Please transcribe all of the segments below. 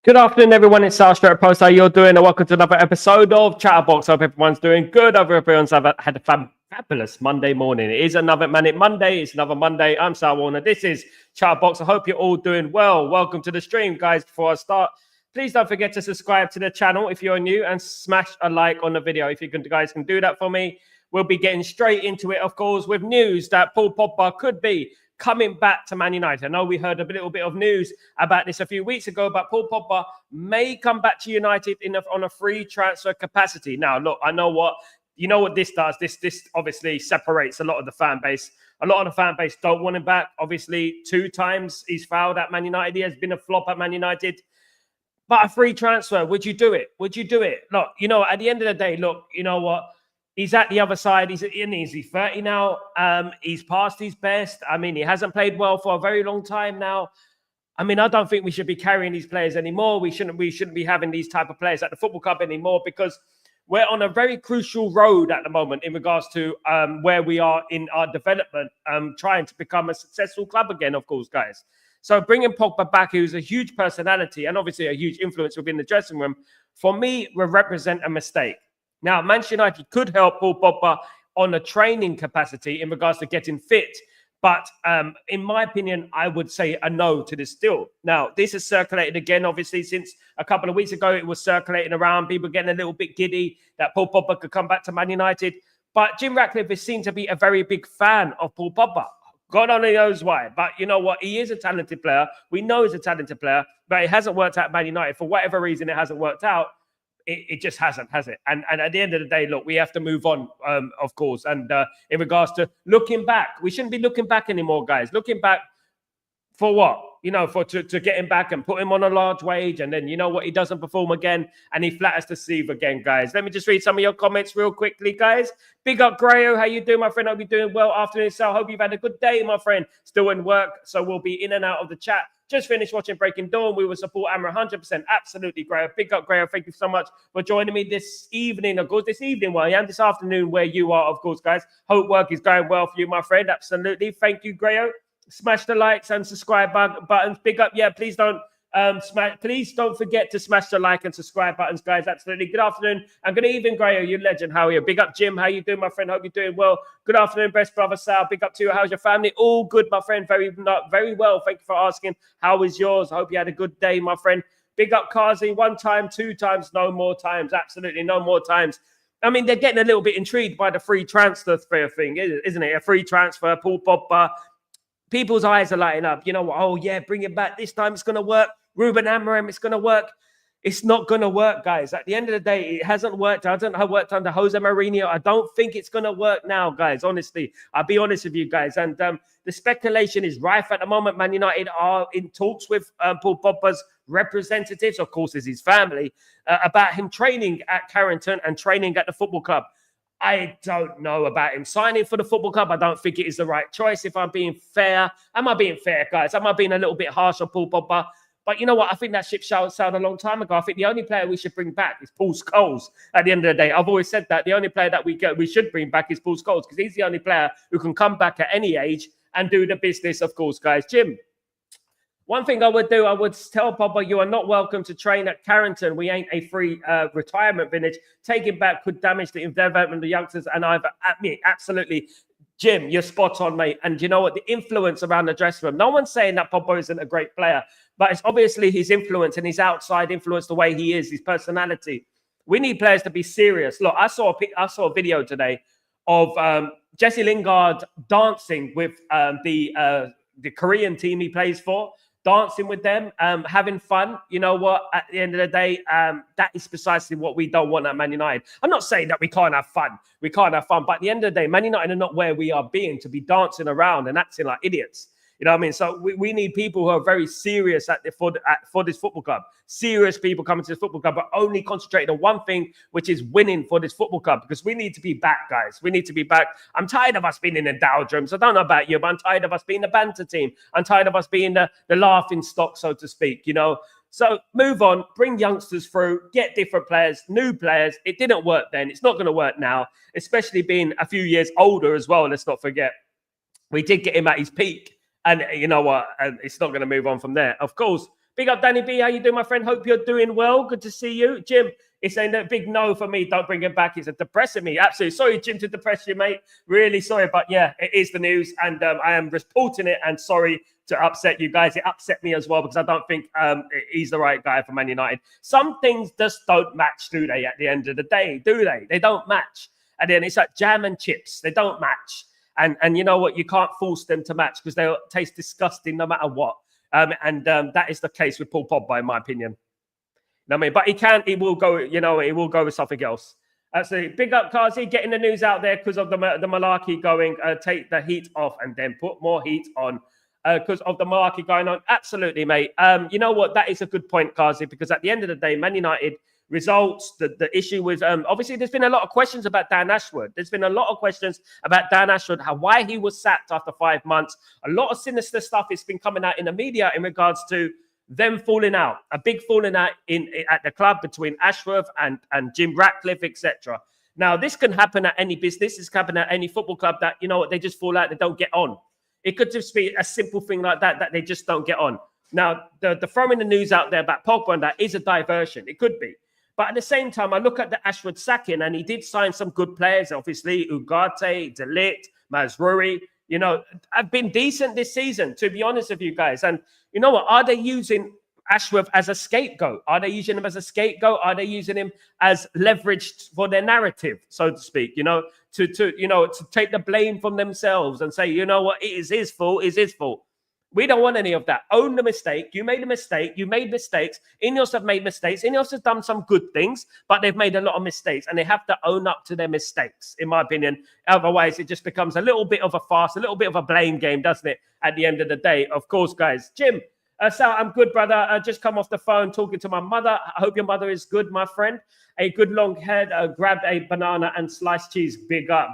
Good afternoon, everyone. It's Sal Stretford. How you're doing? And welcome to another episode of Chatterbox. Hope everyone's doing good. Hope everyone's had a fabulous Monday morning. It is another Manic Monday. It's another Monday. I'm Sal Warner. This is Chatterbox. I hope you're all doing well. Welcome to the stream, guys. Before I start, please don't forget to subscribe to the channel if you're new and smash a like on the video. If you guys can do that for me, we'll be getting straight into it, of course, with news that Paul Pogba could be coming back to Man United. I know we heard a little bit of news about this a few weeks ago, but Paul Pogba may come back to United on a free transfer capacity. Now, look, I know what this does. This obviously separates a lot of the fan base. A lot of the fan base don't want him back. Obviously, 2 times he's fouled at Man United. He has been a flop at Man United. But a free transfer, would you do it? Would you do it? Look, at the end of the day, look, you know what? He's at the other side. He's 30 now. He's past his best. I mean, he hasn't played well for a very long time now. I mean, I don't think we should be carrying these players anymore. We shouldn't be having these type of players at the football club anymore, because we're on a very crucial road at the moment in regards to where we are in our development, trying to become a successful club again, of course, guys. So bringing Pogba back, who's a huge personality and obviously a huge influence within the dressing room, for me, will represent a mistake. Now, Manchester United could help Paul Pogba on a training capacity in regards to getting fit. But in my opinion, I would say a no to this deal. Now, this has circulated again, obviously, since a couple of weeks ago. It was circulating around, people getting a little bit giddy that Paul Pogba could come back to Man United. But Jim Ratcliffe is seen to be a very big fan of Paul Pogba. God only knows why. But you know what? He is a talented player. We know he's a talented player, but it hasn't worked out at Man United. For whatever reason, it hasn't worked out. It just hasn't, has it? And at the end of the day, look, we have to move on, of course. And in regards to looking back, we shouldn't be looking back anymore, guys. Looking back for what? To get him back and put him on a large wage. And then, you know what? He doesn't perform again and he flatters the sieve again, guys. Let me just read some of your comments real quickly, guys. Big up, Grayo. How you doing, my friend? Hope you're doing well. Afternoon, Sal. Hope you've had a good day, my friend. Still in work, so we'll be in and out of the chat. Just finished watching Breaking Dawn. We will support Amber 100%. Absolutely, Grayo. Big up, Grayo. Thank you so much for joining me this evening. Of course, this evening where I am, this afternoon where you are, of course, guys. Hope work is going well for you, my friend. Absolutely. Thank you, Grayo. Smash the likes and subscribe buttons. Big up. Yeah, please don't forget to smash the like and subscribe buttons, guys. Absolutely. Good afternoon and good evening, Grayo. You legend. How are you? Big up, Jim. How you doing, my friend? Hope you're doing well. Good afternoon, best brother Sal. Big up to you. How's your family? All good, my friend. Very well. Thank you for asking. How is yours? I hope you had a good day, my friend. Big up, Kazi. 1 time, 2 times, no more times. Absolutely no more times. I mean, they're getting a little bit intrigued by the free transfer thing, isn't it? A free transfer, Paul Pogba. People's eyes are lighting up. You know what? Oh, yeah, bring it back. This time it's going to work. Ruben Amorim, it's going to work. It's not going to work, guys. At the end of the day, it hasn't worked. It hasn't worked under Jose Mourinho. I don't think it's going to work now, guys. Honestly, I'll be honest with you guys. And the speculation is rife at the moment. Man United are in talks with Paul Pogba's representatives, of course, is his family, about him training at Carrington and training at the football club. I don't know about him signing for the football club. I don't think it is the right choice, if I'm being fair. Am I being fair, guys? Am I being a little bit harsh on Paul Pogba? But you know what? I think that ship sailed a long time ago. I think the only player we should bring back is Paul Scholes at the end of the day. I've always said that. The only player that we should bring back is Paul Scholes, because he's the only player who can come back at any age and do the business, of course, guys. Jim, one thing I would do, I would tell Pogba, you are not welcome to train at Carrington. We ain't a free retirement village. Taking back could damage the development of the youngsters. And absolutely, Jim, you're spot on, mate. And you know what? The influence around the dressing room. No one's saying that Pogba isn't a great player, but it's obviously his influence and his outside influence, the way he is, his personality. We need players to be serious. Look, I saw a video today of Jesse Lingard dancing with the Korean team he plays for. Dancing with them, having fun. You know what? At the end of the day, that is precisely what we don't want at Man United. I'm not saying that we can't have fun. We can't have fun. But at the end of the day, Man United are not where we are being to be dancing around and acting like idiots. You know what I mean? So we need people who are very serious for this football club. Serious people coming to this football club, but only concentrating on one thing, which is winning for this football club. Because we need to be back, guys. We need to be back. I'm tired of us being in the doldrums. I don't know about you, but I'm tired of us being the banter team. I'm tired of us being the laughing stock, so to speak, you know. So move on, bring youngsters through, get different players, new players. It didn't work then. It's not going to work now, especially being a few years older as well. Let's not forget. We did get him at his peak. And you know what? It's not going to move on from there. Of course, Big up, Danny B. How you doing, my friend? Hope you're doing well. Good to see you. Jim, it's a big no for me. Don't bring him back. It's depressing me. Absolutely. Sorry, Jim, to depress you, mate. Really sorry. But yeah, it is the news. And I am reporting it. And sorry to upset you guys. It upset me as well because I don't think he's the right guy for Man United. Some things just don't match, do they, at the end of the day? Do they? They don't match. And then it's like jam and chips. They don't match. And you know what? You can't force them to match because they'll taste disgusting no matter what. That is the case with Paul Pogba, in my opinion. You know what I mean? But he will go, he will go with something else. So big up, Kazi, getting the news out there because of the malarkey going, take the heat off and then put more heat on because of the malarkey going on. Absolutely, mate. You know what? That is a good point, Kazi, because at the end of the day, Man United results, the issue was obviously there's been a lot of questions about Dan Ashwood. There's been a lot of questions about Dan Ashwood, why he was sacked after 5 months. A lot of sinister stuff has been coming out in the media in regards to them falling out, a big falling out at the club between Ashworth and Jim Ratcliffe, etc. Now, this can happen at any business. This can happen at any football club that, they just fall out, they don't get on. It could just be a simple thing like that they just don't get on. Now, the throwing the news out there about Pogba and that is a diversion. It could be. But at the same time, I look at the Ashwood sacking, and he did sign some good players, obviously, Ugarte, De Ligt, Mazraoui. Have been decent this season, to be honest with you guys. And you know what? Are they using Ashworth as a scapegoat? Are they using him as a scapegoat? Are they using him as leverage for their narrative, so to speak? To take the blame from themselves and say, you know what? It is his fault. It's his fault. We don't want any of that. Own the mistake. You made a mistake. You made mistakes. INEOS have made mistakes. INEOS has done some good things, but they've made a lot of mistakes, and they have to own up to their mistakes, in my opinion. Otherwise, it just becomes a little bit of a farce, a little bit of a blame game, doesn't it, at the end of the day? Of course, guys. Jim, Sal, I'm good, brother. I just come off the phone talking to my mother. I hope your mother is good, my friend. A good long head, grabbed a banana and sliced cheese. Bigger,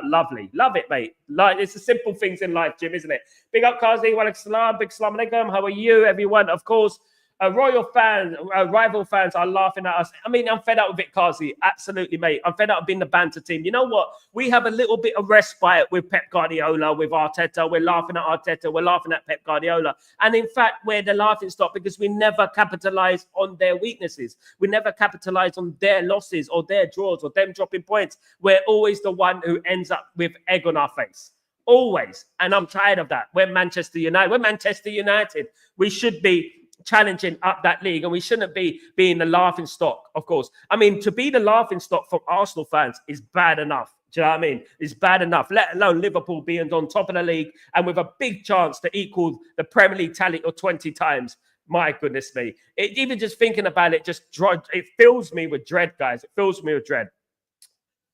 lovely. Love it, mate. It's the simple things in life, Jim, isn't it? Big up, Kazi. Walaikum salam. Big salam alaikum. How are you, everyone? Of course, rival fans are laughing at us. I mean, I'm fed up with it, Kazi. Absolutely, mate. I'm fed up of being the banter team. You know what? We have a little bit of respite with Pep Guardiola, with Arteta. We're laughing at Arteta. We're laughing at Pep Guardiola. And in fact, we're the laughing stock because we never capitalize on their weaknesses. We never capitalize on their losses or their draws or them dropping points. We're always the one who ends up with egg on our face. Always. And I'm tired of that. We're Manchester United. We're Manchester United. We should be challenging up that league, and we shouldn't be being the laughing stock, of course. I mean, to be the laughing stock from Arsenal fans is bad enough. Do you know what I mean? It's bad enough, let alone Liverpool being on top of the league and with a big chance to equal the Premier League tally of 20 times. My goodness me. Even just thinking about it, it fills me with dread, guys. It fills me with dread.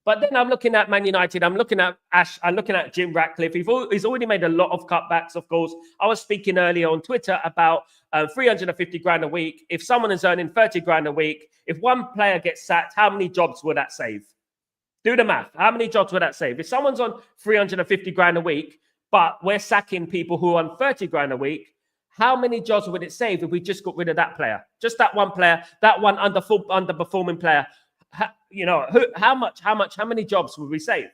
But then I'm looking at Man United. I'm looking at I'm looking at Jim Ratcliffe. He's already made a lot of cutbacks, of course. I was speaking earlier on Twitter about 350 grand a week. If someone is earning 30 grand a week, if one player gets sacked, how many jobs would that save? Do the math. How many jobs would that save? If someone's on 350 grand a week, but we're sacking people who are on 30 grand a week, how many jobs would it save if we just got rid of that player? Just that one player, that one underperforming player. How many jobs would we save?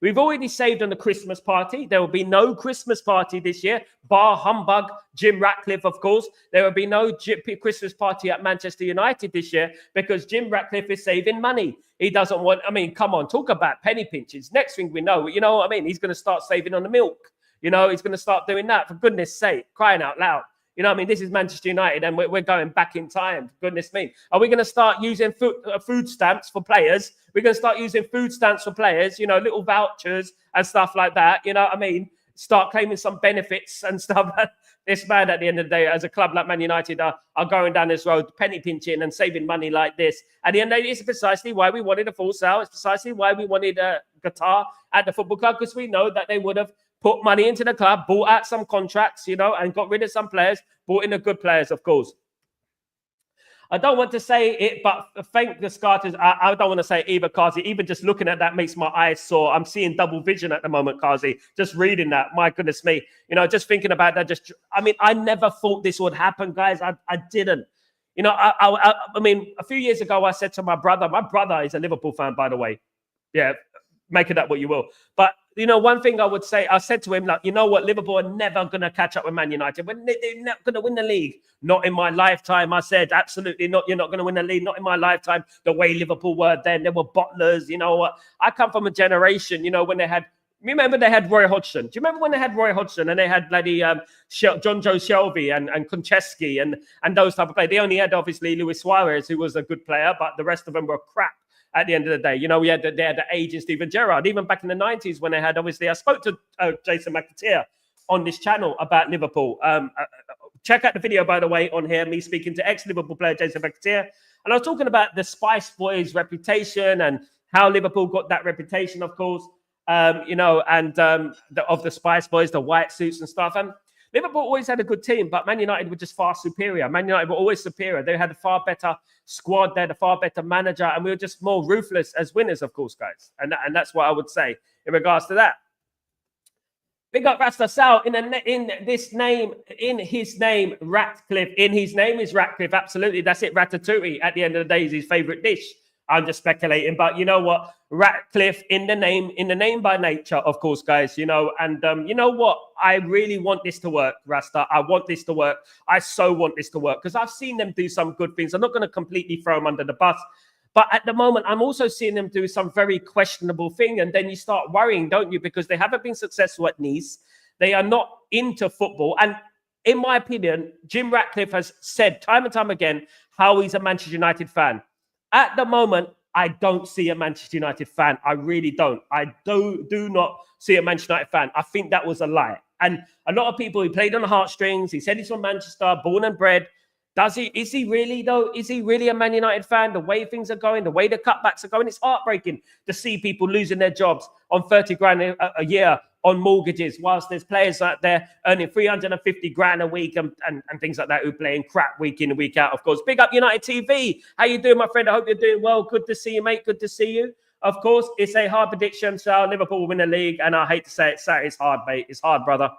We've already saved on the Christmas party. There will be no Christmas party this year, bar humbug Jim Ratcliffe, of course. There will be no Christmas party at Manchester United this year because Jim Ratcliffe is saving money. He doesn't want, come on, talk about penny pinches. Next thing we know, you know what I mean? He's going to start saving on the milk. He's going to start doing that, for goodness sake, crying out loud. You know what I mean? This is Manchester United and we're going back in time. Goodness me. Are we going to start using food stamps for players? We're going to start using food stamps for players, little vouchers and stuff like that. You know what I mean? Start claiming some benefits and stuff. This man, at the end of the day, as a club like Man United, are going down this road, penny pinching and saving money like this. At the end of the day, it's precisely why we wanted a full sale. It's precisely why we wanted Qatar at the football club, because we know that they would have put money into the club, bought out some contracts, and got rid of some players, bought in the good players, of course. I don't want to say it, but thank the Scarters. I don't want to say it either, Kazi. Even just looking at that makes my eyes sore. I'm seeing double vision at the moment, Kazi. Just reading that, my goodness me. Just thinking about that. I never thought this would happen, guys. I didn't. A few years ago, I said to my brother is a Liverpool fan, by the way. Yeah, make it up what you will. But one thing I would say, I said to him, like, you know what, Liverpool are never going to catch up with Man United. They're not going to win the league. Not in my lifetime. I said, absolutely not. You're not going to win the league. Not in my lifetime. The way Liverpool were then, they were bottlers. You know what? I come from a generation, when they had, remember they had Roy Hodgson. Do you remember when they had Roy Hodgson and they had bloody John Joe Shelby and Konchesky and those type of players? They only had, obviously, Luis Suarez, who was a good player, but the rest of them were crap. At the end of the day, they had the aging Steven Gerrard. Even back in the 90s when they had, obviously, I spoke to Jason McAteer on this channel about Liverpool. Check out the video, by the way, on here, me speaking to ex-Liverpool player Jason McAteer. And I was talking about the Spice Boys reputation and how Liverpool got that reputation, of course, of the Spice Boys, the white suits and stuff. And Liverpool always had a good team, but Man United were just far superior. Man United were always superior. They had a far better squad. They had a far better manager, and we were just more ruthless as winners, of course, guys. And that's what I would say in regards to that. Big up Rasta Sal in his name, Ratcliffe. In his name is Ratcliffe. Absolutely, that's it. Ratatouille. At the end of the day, is his favorite dish. I'm just speculating, but you know what? Ratcliffe in the name by nature, of course, guys, you know what? I really want this to work, Rasta. I want this to work. I so want this to work because I've seen them do some good things. I'm not going to completely throw them under the bus, but at the moment, I'm also seeing them do some very questionable thing. And then you start worrying, don't you? Because they haven't been successful at Nice. They are not into football. And in my opinion, Jim Ratcliffe has said time and time again how he's a Manchester United fan. At the moment, I don't see a Manchester United fan. I really don't. I do not see a Manchester United fan. I think that was a lie. And a lot of people, he played on the heartstrings. He said he's from Manchester, born and bred. Is he really, though? Is he really a Man United fan? The way things are going, the way the cutbacks are going, it's heartbreaking to see people losing their jobs on 30 grand a year on mortgages, whilst there's players out there earning 350 grand a week and things like that who playing crap week in and week out, of course. Big up United TV. How you doing, my friend? I hope you're doing well. Good to see you, mate. Good to see you. Of course, it's a hard prediction. So Liverpool will win the league. And I hate to say it, it's hard, mate. It's hard, brother.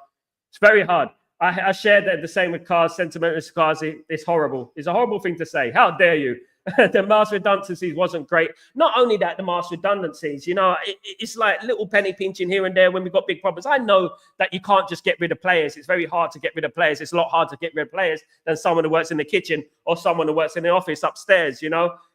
It's very hard. I share the same with Cars, sentiment with Cars. It's horrible. It's a horrible thing to say. How dare you? The mass redundancies wasn't great. Not only that, the mass redundancies, it's like little penny pinching here and there when we've got big problems. I know that you can't just get rid of players. It's very hard to get rid of players. It's a lot harder to get rid of players than someone who works in the kitchen or someone who works in the office upstairs, It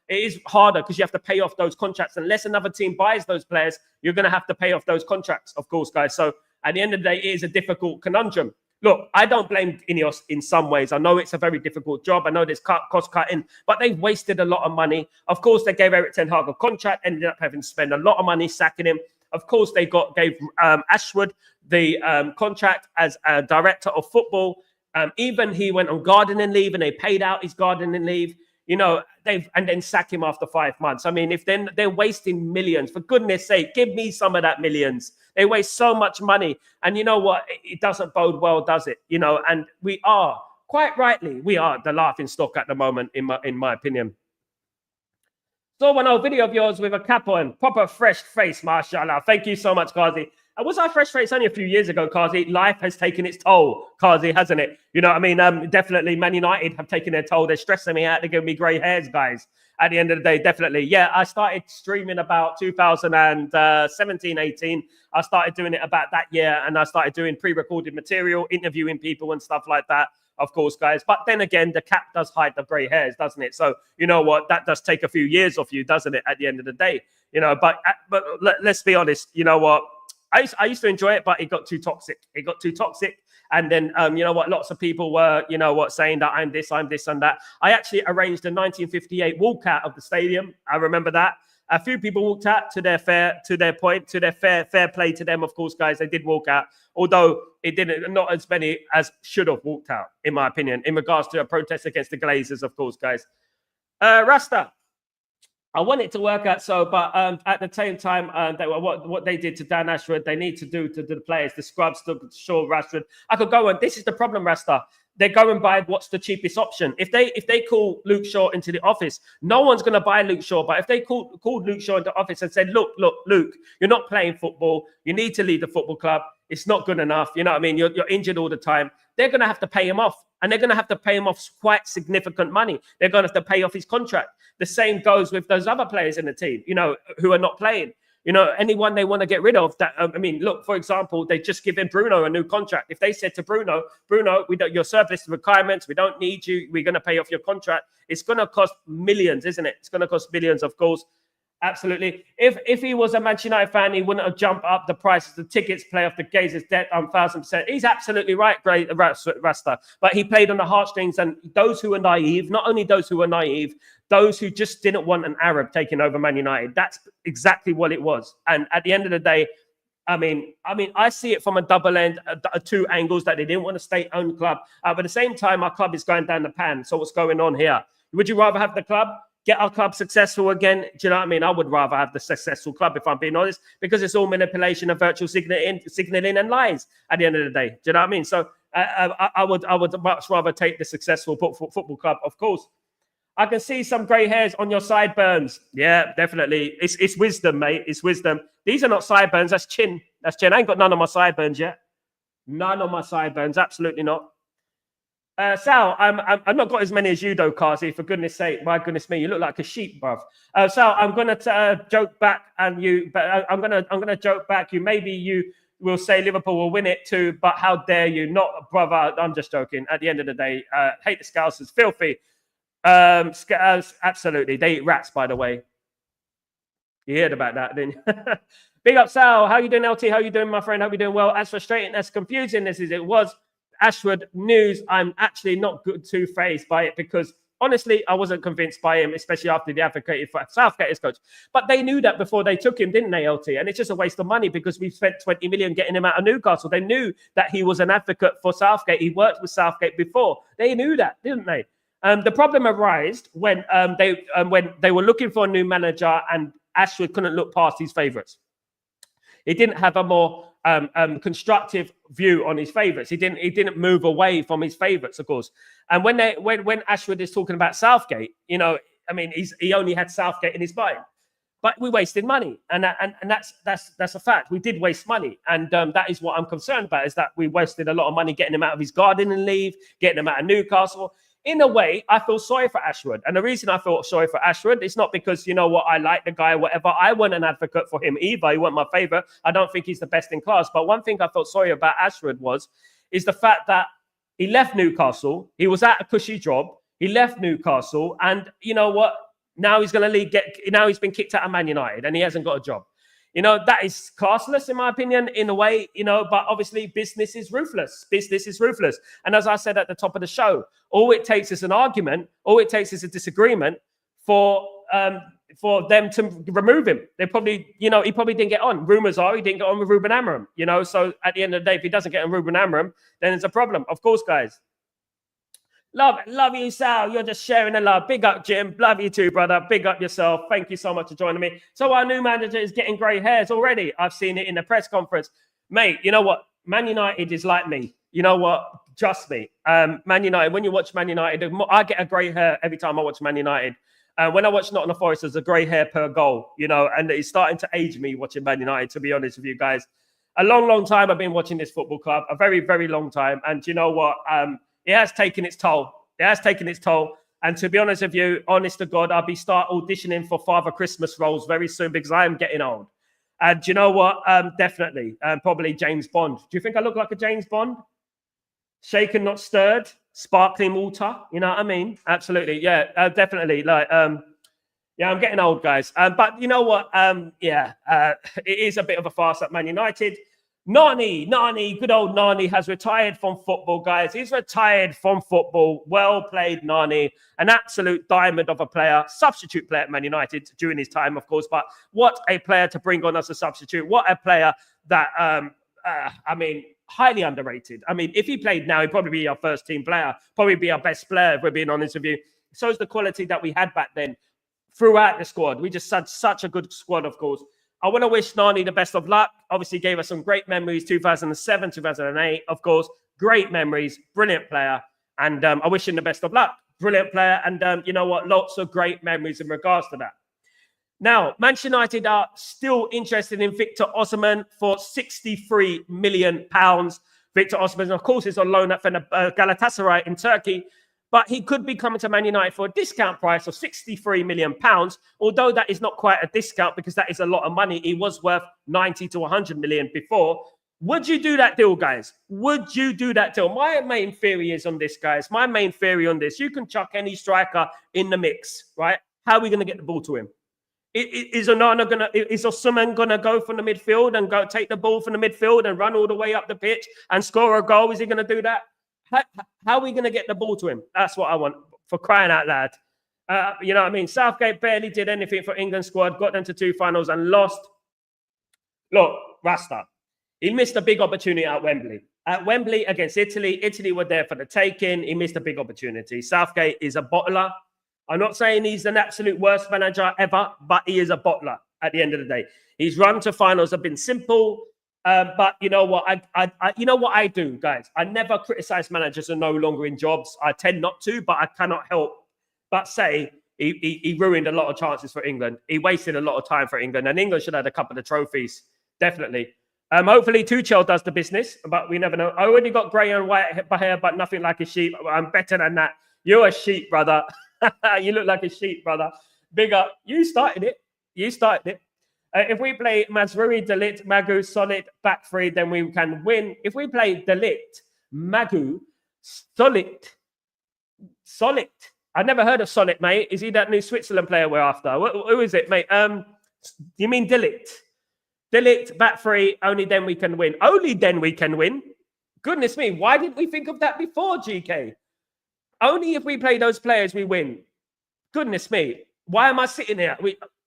is harder because you have to pay off those contracts. Unless another team buys those players, you're going to have to pay off those contracts, of course, guys. So at the end of the day, it is a difficult conundrum. Look, I don't blame INEOS in some ways. I know it's a very difficult job. I know there's cost cutting, but they've wasted a lot of money. Of course, they gave Eric Ten Hag a contract, ended up having to spend a lot of money sacking him. Of course, they gave Ashwood the contract as a director of football. Even he went on gardening leave and they paid out his gardening leave. And then sack him after 5 months. I mean, if then they're wasting millions, for goodness sake, give me some of that millions. They waste so much money. And you know what? It doesn't bode well, does it? And we are, quite rightly, we are the laughing stock at the moment, in my opinion. Saw one old video of yours with a cap on, proper fresh face, mashallah. Thank you so much, Kazi. Was I fresh face only a few years ago, Kazi? Life has taken its toll, Kazi, hasn't it? You know what I mean? Definitely, Man United have taken their toll. They're stressing me out. They're giving me grey hairs, guys. At the end of the day, definitely. Yeah, I started streaming about 2017, 18. I started doing it about that year, and I started doing pre-recorded material, interviewing people and stuff like that, of course, guys. But then again, the cap does hide the grey hairs, doesn't it? So, you know what? That does take a few years off you, doesn't it, at the end of the day? But let's be honest. You know what? I used to enjoy it, but it got too toxic. And then, lots of people were, saying that I'm this, and that. I actually arranged a 1958 walkout of the stadium. I remember that. A few people walked out to their fair play to them, of course, guys. They did walk out, although it didn't, not as many as should have walked out, in my opinion, in regards to a protest against the Glazers, of course, guys. Rasta. I want it to work out but at the same time, what they did to Dan Ashford, they need to do to the players, the scrubs to Shaw Rashford. I could go on. This is the problem, Rasta. They're going by what's the cheapest option. If they call Luke Shaw into the office, no one's going to buy Luke Shaw. But if they called Luke Shaw into the office and said, look, Luke, you're not playing football. You need to leave the football club. It's not good enough. You know what I mean? You're injured all the time. They're going to have to pay him off. And they're going to have to pay him off quite significant money. They're going to have to pay off his contract. The same goes with those other players in the team, who are not playing. anyone they want to get rid of. That look, for example, they just given Bruno a new contract. If they said to Bruno, you're surplus to requirements, we don't need you, we're going to pay off your contract, it's going to cost millions, isn't it? It's going to cost billions, of course. Absolutely. If he was a Manchester United fan, he wouldn't have jumped up the prices. The tickets play off the Gazers debt 1,000%. He's absolutely right, great Rasta. But he played on the heartstrings, and those who are naive, not only those who are naive, those who just didn't want an Arab taking over Man United. That's exactly what it was. And at the end of the day, I see it from a double end, two angles, that they didn't want a state-owned club. But at the same time, our club is going down the pan. So what's going on here? Would you rather have the club? Get our club successful again? Do you know what I mean? I would rather have the successful club, if I'm being honest, because it's all manipulation and virtual signaling and lies at the end of the day. Do you know what I mean? So I would much rather take the successful football club, of course. I can see some grey hairs on your sideburns. Yeah, definitely. It's wisdom, mate. It's wisdom. These are not sideburns. That's chin. That's chin. I ain't got none on my sideburns yet. None on my sideburns. Absolutely not. Sal, I've not got as many as you, though, Kazi. For goodness sake, my goodness me, you look like a sheep, bruv. Sal, I'm gonna joke back, and I'm gonna joke back. Maybe you will say Liverpool will win it too, but how dare you? Not, brother. I'm just joking. At the end of the day, hate the Scousers, filthy. Absolutely, they eat rats, by the way. You heard about that, didn't you? Big up, Sal. How you doing, LT? How you doing, my friend? Hope you're doing well. As frustrating, as confusing as it was, Ashford news, I'm actually not too phased by it, because honestly, I wasn't convinced by him, especially after the advocated for Southgate as coach. But they knew that before they took him, didn't they, LT? And it's just a waste of money, because we spent 20 million getting him out of Newcastle. They knew that he was an advocate for Southgate. He worked with Southgate before. They knew that, didn't they? The problem arose when they were looking for a new manager, and Ashford couldn't look past his favourites. He didn't have a more constructive view on his favourites. He didn't move away from his favourites, of course. And when Ashford is talking about Southgate, he only had Southgate in his mind. But we wasted money, and that's a fact. We did waste money, and that is what I'm concerned about. Is that we wasted a lot of money getting him out of his gardening leave, getting him out of Newcastle. In a way, I feel sorry for Ashford. And the reason I feel sorry for Ashford is not because, I like the guy or whatever. I wasn't an advocate for him either. He wasn't my favourite. I don't think he's the best in class. But one thing I felt sorry about Ashford is the fact that he left Newcastle. He was at a cushy job. He left Newcastle. And you know what? Now he's going to now he's been kicked out of Man United and he hasn't got a job. That is classless, in my opinion, in a way, but obviously business is ruthless. Business is ruthless. And as I said at the top of the show, all it takes is an argument. All it takes is a disagreement for them to remove him. They probably, he probably didn't get on. Rumors are he didn't get on with Ruben Amorim, So at the end of the day, if he doesn't get on Ruben Amorim, then it's a problem. Of course, guys. Love you, Sal. You're just sharing the love. Big up, Jim. Love you too, brother. Big up yourself. Thank you so much for joining me. So our new manager is getting grey hairs already. I've seen it in the press conference. Mate, you know what? Man United is like me. You know what? Trust me. Man United, when you watch Man United, I get a grey hair every time I watch Man United. When I watch Nottingham Forest, there's a grey hair per goal, and it's starting to age me watching Man United, to be honest with you guys. A long time I've been watching this football club. A very, very long time. And you know what? It has taken its toll. It has taken its toll. And to be honest with you, honest to God, I'll start auditioning for Father Christmas roles very soon because I am getting old. And you know what? Definitely. Probably James Bond. Do you think I look like a James Bond? Shaken, not stirred. Sparkling water. You know what I mean? Absolutely. Yeah, definitely. I'm getting old, guys. But you know what? It is a bit of a farce at Man United. Nani, good old Nani has retired from football, guys. He's retired from football. Well played, Nani. An absolute diamond of a player. Substitute player at Man United during his time, of course. But what a player to bring on as a substitute. What a player that, highly underrated. If he played now, he'd probably be our first team player. Probably be our best player, if we're being honest with you. So is the quality that we had back then throughout the squad. We just had such a good squad, of course. I want to wish Nani the best of luck. Obviously, gave us some great memories, 2007, 2008, of course. Great memories, brilliant player. And I wish him the best of luck. Brilliant player. And you know what? Lots of great memories in regards to that. Now, Manchester United are still interested in Victor Osimhen for £63 million. Victor Osimhen, of course, is on loan at Galatasaray in Turkey. but he could be coming to Man United for a discount price of £63 million, although that is not quite a discount because that is a lot of money. He was worth 90 to 100 million before. Would you do that deal, guys? Would you do that deal? My main theory is on this, guys. My main theory on this, you can chuck any striker in the mix, right? How are we going to get the ball to him? Is Osimhen going to go from the midfield and go take the ball from the midfield and run all the way up the pitch and score a goal? Is he going to do that? How are we going to get the ball to him? That's what I want, for crying out loud. You know what I mean? Southgate barely did anything for England squad, got them to 2 finals and lost. Look, Rasta, he missed a big opportunity at Wembley. At Wembley against Italy, Italy were there for the taking. He missed a big opportunity. Southgate is a bottler. I'm not saying he's an absolute worst manager ever, but he is a bottler at the end of the day. His run to finals have been simple. But you know what? You know what I do, guys? I never criticize managers who are no longer in jobs. I tend not to, but I cannot help but say he ruined a lot of chances for England. He wasted a lot of time for England, and England should have had a couple of trophies, definitely. Hopefully Tuchel does the business, but we never know. I already got grey and white hair, but nothing like a sheep. I'm better than that. You're a sheep, brother. You look like a sheep, brother. Big up. You started it. You started it. If we play Mazrui, De Ligt, Magu, Solid, back three, then we can win. If we play De Ligt, Magu, Solid. I've never heard of Solid, mate. Is he that new Switzerland player we're after? Who is it, mate? You mean De Ligt? De Ligt, back three, only then we can win. Only then we can win? Goodness me, why didn't we think of that before, GK? Only if we play those players, we win. Goodness me. Why am I sitting here?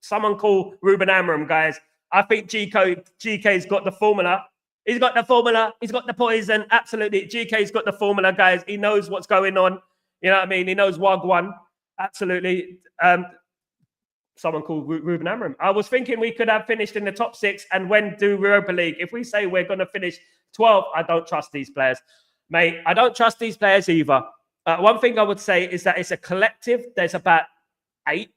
Someone call Ruben Amorim, guys. I think GK's got the formula. He's got the formula. He's got the poison. Absolutely. GK's got the formula, guys. He knows what's going on. You know what I mean? He knows Wagwan. Absolutely. Someone called Ruben Amorim. I was thinking we could have finished in the top 6 and when do Europa League. If we say we're going to finish 12, I don't trust these players. Mate, I don't trust these players either. One thing I would say is that it's a collective. There's about 8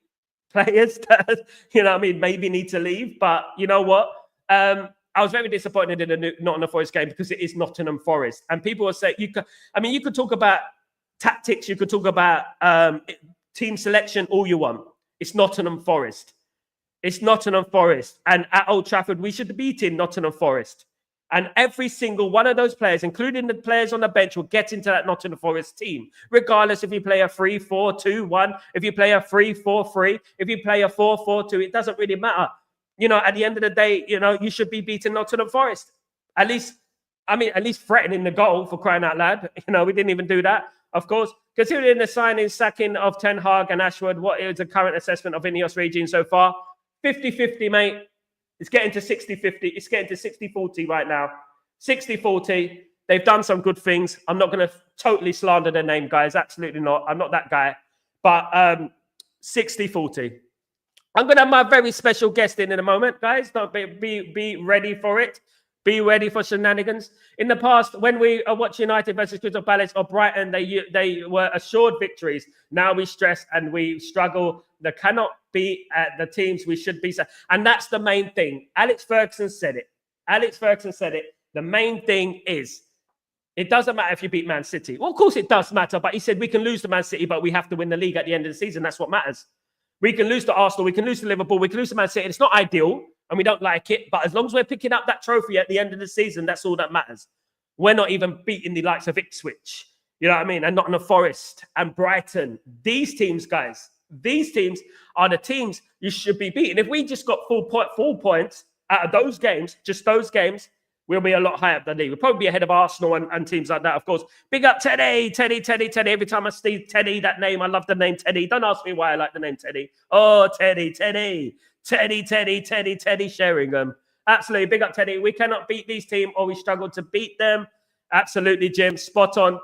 players that, you know what I mean, maybe need to leave. But you know what? I was very disappointed in the Nottingham Forest game because it is Nottingham Forest. And people will say, you could talk about tactics. You could talk about team selection, all you want. It's Nottingham Forest. It's Nottingham Forest. And at Old Trafford, we should be beating Nottingham Forest. And every single one of those players, including the players on the bench, will get into that Nottingham Forest team, regardless if you play a 3-4-2-1, if you play a 3-4-3, if you play a 4-4-2, it doesn't really matter. You know, at the end of the day, you know, you should be beating Nottingham Forest. At least threatening the goal, for crying out loud. You know, we didn't even do that, of course. Considering the signing, sacking of Ten Hag and Ashwood, what is the current assessment of INEOS regime so far? 50-50, mate. It's getting to 60-50. It's getting to 60-40 right now. 60-40. They've done some good things. I'm not going to totally slander their name, guys. Absolutely not. I'm not that guy. But 60-40. I'm going to have my very special guest in a moment, guys. Don't be ready for it. Be ready for shenanigans. In the past, when we watch United versus Crystal Palace or Brighton, they were assured victories. Now we stress and we struggle. There cannot be the teams we should be. And that's the main thing. Alex Ferguson said it. The main thing is, it doesn't matter if you beat Man City. Well, of course it does matter. But he said we can lose to Man City, but we have to win the league at the end of the season. That's what matters. We can lose to Arsenal. We can lose to Liverpool. We can lose to Man City. It's not ideal. And we don't like it. But as long as we're picking up that trophy at the end of the season, that's all that matters. We're not even beating the likes of Ipswich. You know what I mean? And Nottingham Forest and Brighton. These teams, guys, these teams are the teams you should be beating. If we just got full points out of those games, just those games, we'll be a lot higher up the league. We'll probably be ahead of Arsenal and teams like that, of course. Big up Teddy. Every time I see Teddy, that name, I love the name Teddy. Don't ask me why I like the name Teddy. Oh, Teddy Sheringham. Absolutely. Big up, Teddy. We cannot beat these teams or we struggle to beat them. Absolutely, Jim. Spot on.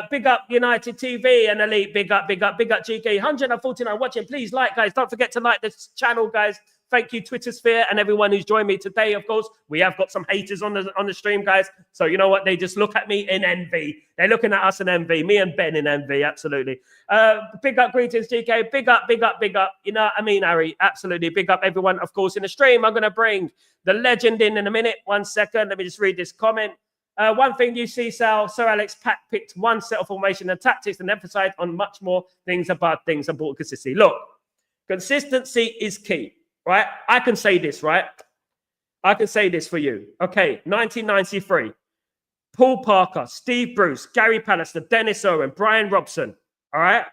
Big up United TV and Elite. Big up GK. 149 watching. Please like, guys. Don't forget to like this channel, guys. Thank you, Twitter Sphere, and everyone who's joined me today. Of course, we have got some haters on the stream, guys. So you know what? They just look at me in envy. They're looking at us in envy. Me and Ben in envy. Absolutely. Big up, greetings, GK. Big up. You know what I mean, Harry? Absolutely. Big up, everyone. Of course, in the stream, I'm going to bring the legend in a minute. 1 second. Let me just read this comment. One thing you see, Sir Alex Pack picked one set of formation and tactics and emphasized on much more things about things about consistency. Look, consistency is key, right? I can say this, right? I can say this for you. Okay, 1993. Paul Parker, Steve Bruce, Gary Pallister, Dennis Owen, Brian Robson, all right?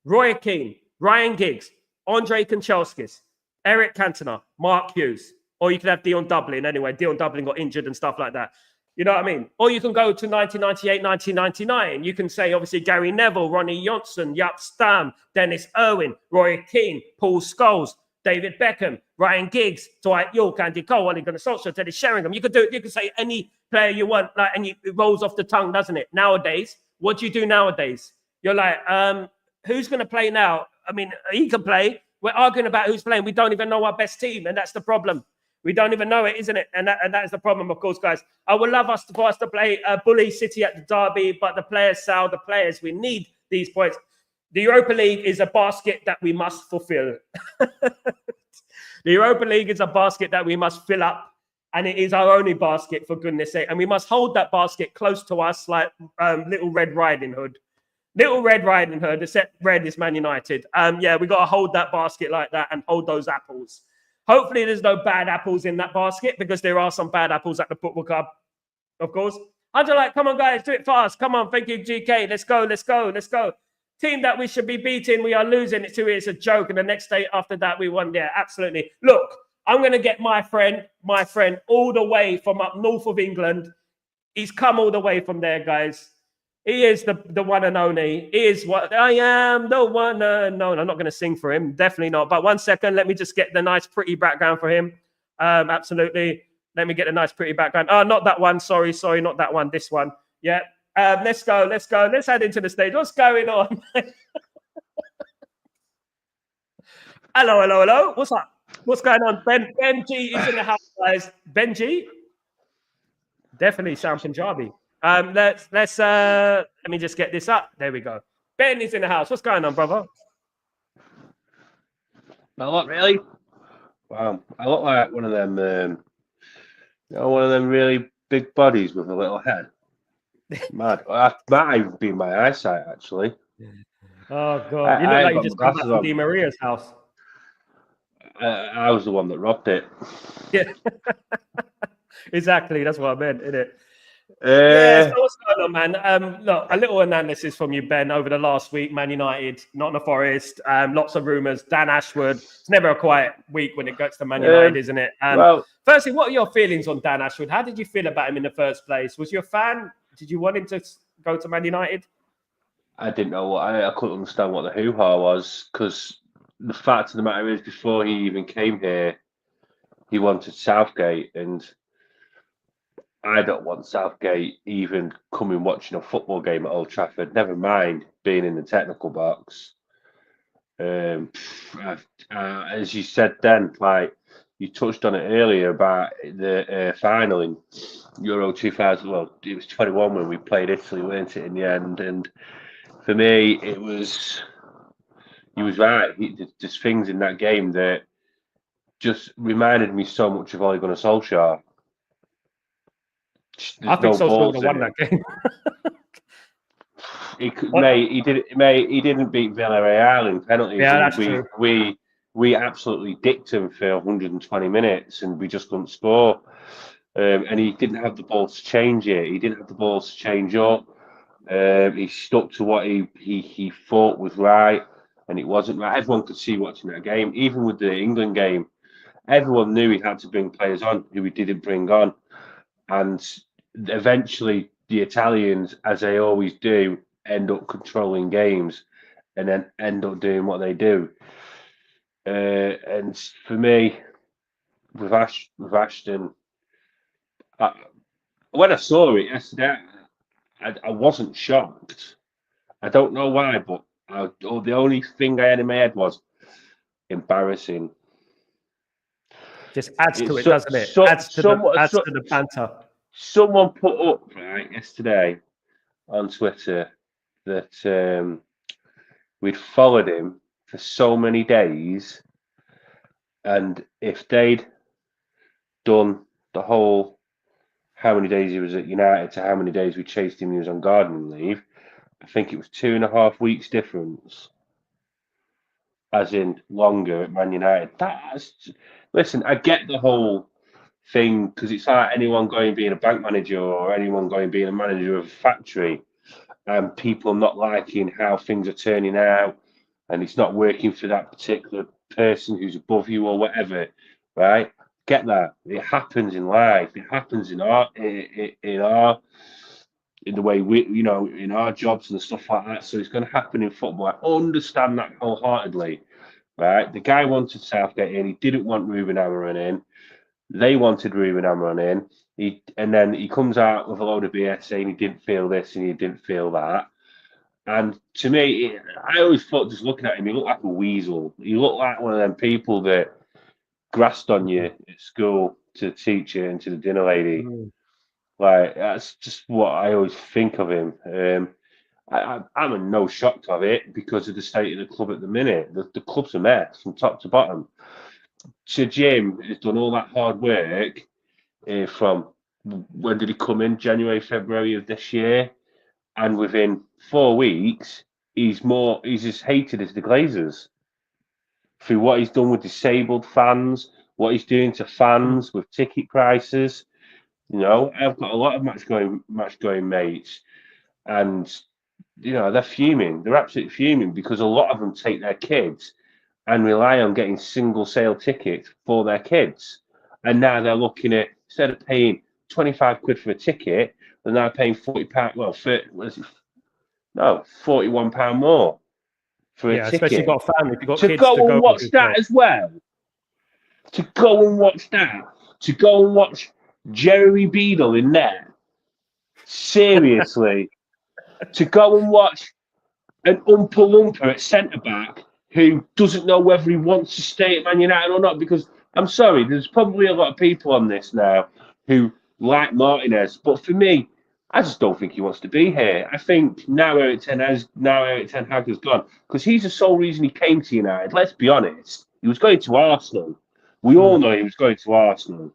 Roy Keane, Ryan Giggs, Andre Kanchelskis, Eric Cantona, Mark Hughes. Or you could have Dion Dublin anyway. Dion Dublin got injured and stuff like that. You know what I mean? Or you can go to 1998, 1999. You can say, obviously, Gary Neville, Ronnie Johnson, Jaap Stam, Dennis Irwin, Roy Keane, Paul Scholes, David Beckham, Ryan Giggs, Dwight York, Andy Cole, Ole Gunnar Solskjaer, Teddy Sheringham. You could do it. You could say any player you want, like, and it rolls off the tongue, doesn't it? Nowadays, what do you do nowadays? You're like, who's going to play now? I mean, he can play. We're arguing about who's playing. We don't even know our best team, and that's the problem. We don't even know it, isn't it? And that is the problem, of course, guys. I would love for us to play Bully City at the derby, but the players, Sal, the players, we need these points. The Europa League is a basket that we must fulfill. The Europa League is a basket that we must fill up, and it is our only basket, for goodness sake. And we must hold that basket close to us like Little Red Riding Hood. Little Red Riding Hood, except red is Man United. Yeah, we got to hold that basket like that and hold those apples. Hopefully there's no bad apples in that basket, because there are some bad apples at the football club, of course. I'm just like, come on, guys, do it fast. Come on, thank you, GK. Let's go, let's go, let's go. Team that we should be beating, we are losing it to. It's a joke. And the next day after that, we won. Yeah, absolutely. Look, I'm going to get my friend, all the way from up north of England. He's come all the way from there, guys. He is the one and only. He is what I am, the one and only. I'm not going to sing for him. Definitely not. But 1 second, let me just get the nice, pretty background for him. Absolutely. Let me get a nice, pretty background. Oh, not that one. Sorry, not that one. This one. Yeah. Let's go. Let's head into the stage. What's going on? Hello. What's up? What's going on? Benji is in the house, guys. Benji? Definitely sound Punjabi. Let me just get this up. There we go. Ben is in the house. What's going on, brother? Not a lot, really. Wow, I look like one of them, one of them really big bodies with a little head. Mad. That might even be my eyesight, actually. Oh God, you look like you just come back from Di Maria's house. I was the one that robbed it. Yeah, exactly. That's what I meant, isn't it? Yeah, so what's going on, man? Look, a little analysis from you, Ben, over the last week. Man United, Nottingham Forest, lots of rumours. Dan Ashwood. It's never a quiet week when it gets to Man United, isn't it? Well, firstly, what are your feelings on Dan Ashwood? How did you feel about him in the first place? Was you a fan? Did you want him to go to Man United? I didn't know I couldn't understand what the hoo-ha was, because the fact of the matter is, before he even came here, he wanted Southgate, and I don't want Southgate even coming watching a football game at Old Trafford, never mind being in the technical box. As you said then, like you touched on it earlier about the final in Euro 2000. Well, it was 21 when we played Italy, weren't it, in the end? And for me, he was right. There's things in that game that just reminded me so much of Ole Gunnar Solskjaer. I think Solskjaer would have won that game. He didn't beat Villarreal in penalties. Yeah, that's true. We absolutely dicked him for 120 minutes, and we just couldn't score. And he didn't have the balls to change it. He didn't have the balls to change up. He stuck to what he thought was right, and it wasn't right. Everyone could see watching that game, even with the England game. Everyone knew he had to bring players on who he didn't bring on, and eventually the Italians, as they always do, end up controlling games and then end up doing what they do. And for me, with Ashton, when I saw it yesterday, I wasn't shocked. I don't know why, but the only thing I had in my head was embarrassing. Just adds to it, doesn't it? Adds to the banter. Someone put up yesterday on Twitter that we'd followed him for so many days, and if they'd done the whole how many days he was at United to how many days we chased him when he was on gardening leave. I think it was 2.5 weeks difference, as in longer at Man United. Listen, I get the whole thing because it's like anyone going being a bank manager or anyone going being a manager of a factory, and people not liking how things are turning out, and it's not working for that particular person who's above you or whatever, right? Get that. It happens in life. It happens in the way we, in our jobs and stuff like that. So it's going to happen in football. I understand that wholeheartedly, right? The guy wanted Southgate in. He didn't want Ruben Amorim in. They wanted Ruben Amorim in. And then he comes out with a load of BS saying he didn't feel this and he didn't feel that. And to me, I always thought, just looking at him, he looked like a weasel. He looked like one of them people that grassed on you at school to the teacher and to the dinner lady. Like, that's just what I always think of him. I'm in no shock of it because of the state of the club at the minute. The club's a mess from top to bottom. So Jim has done all that hard work from when did he come in? January, February of this year, and within 4 weeks, he's as hated as the Glazers through what he's done with disabled fans, what he's doing to fans with ticket prices. I've got a lot of match going mates, and they're fuming. They're absolutely fuming because a lot of them take their kids and rely on getting single sale tickets for their kids. And now they're looking at, instead of paying 25 quid for a ticket, they're now paying £40. Well, £41 more for a ticket. Especially if you've got a family, if you've got to kids go to go and watch that as well. To go and watch that. To go and watch Jeremy Beadle in there. Seriously. To go and watch an Oompa Loompa at centre-back who doesn't know whether he wants to stay at Man United or not, because I'm sorry, there's probably a lot of people on this now who like Martinez, but for me, I just don't think he wants to be here. I think now Eric Ten Hag has gone, because he's the sole reason he came to United. Let's be honest, he was going to Arsenal. We all know he was going to Arsenal,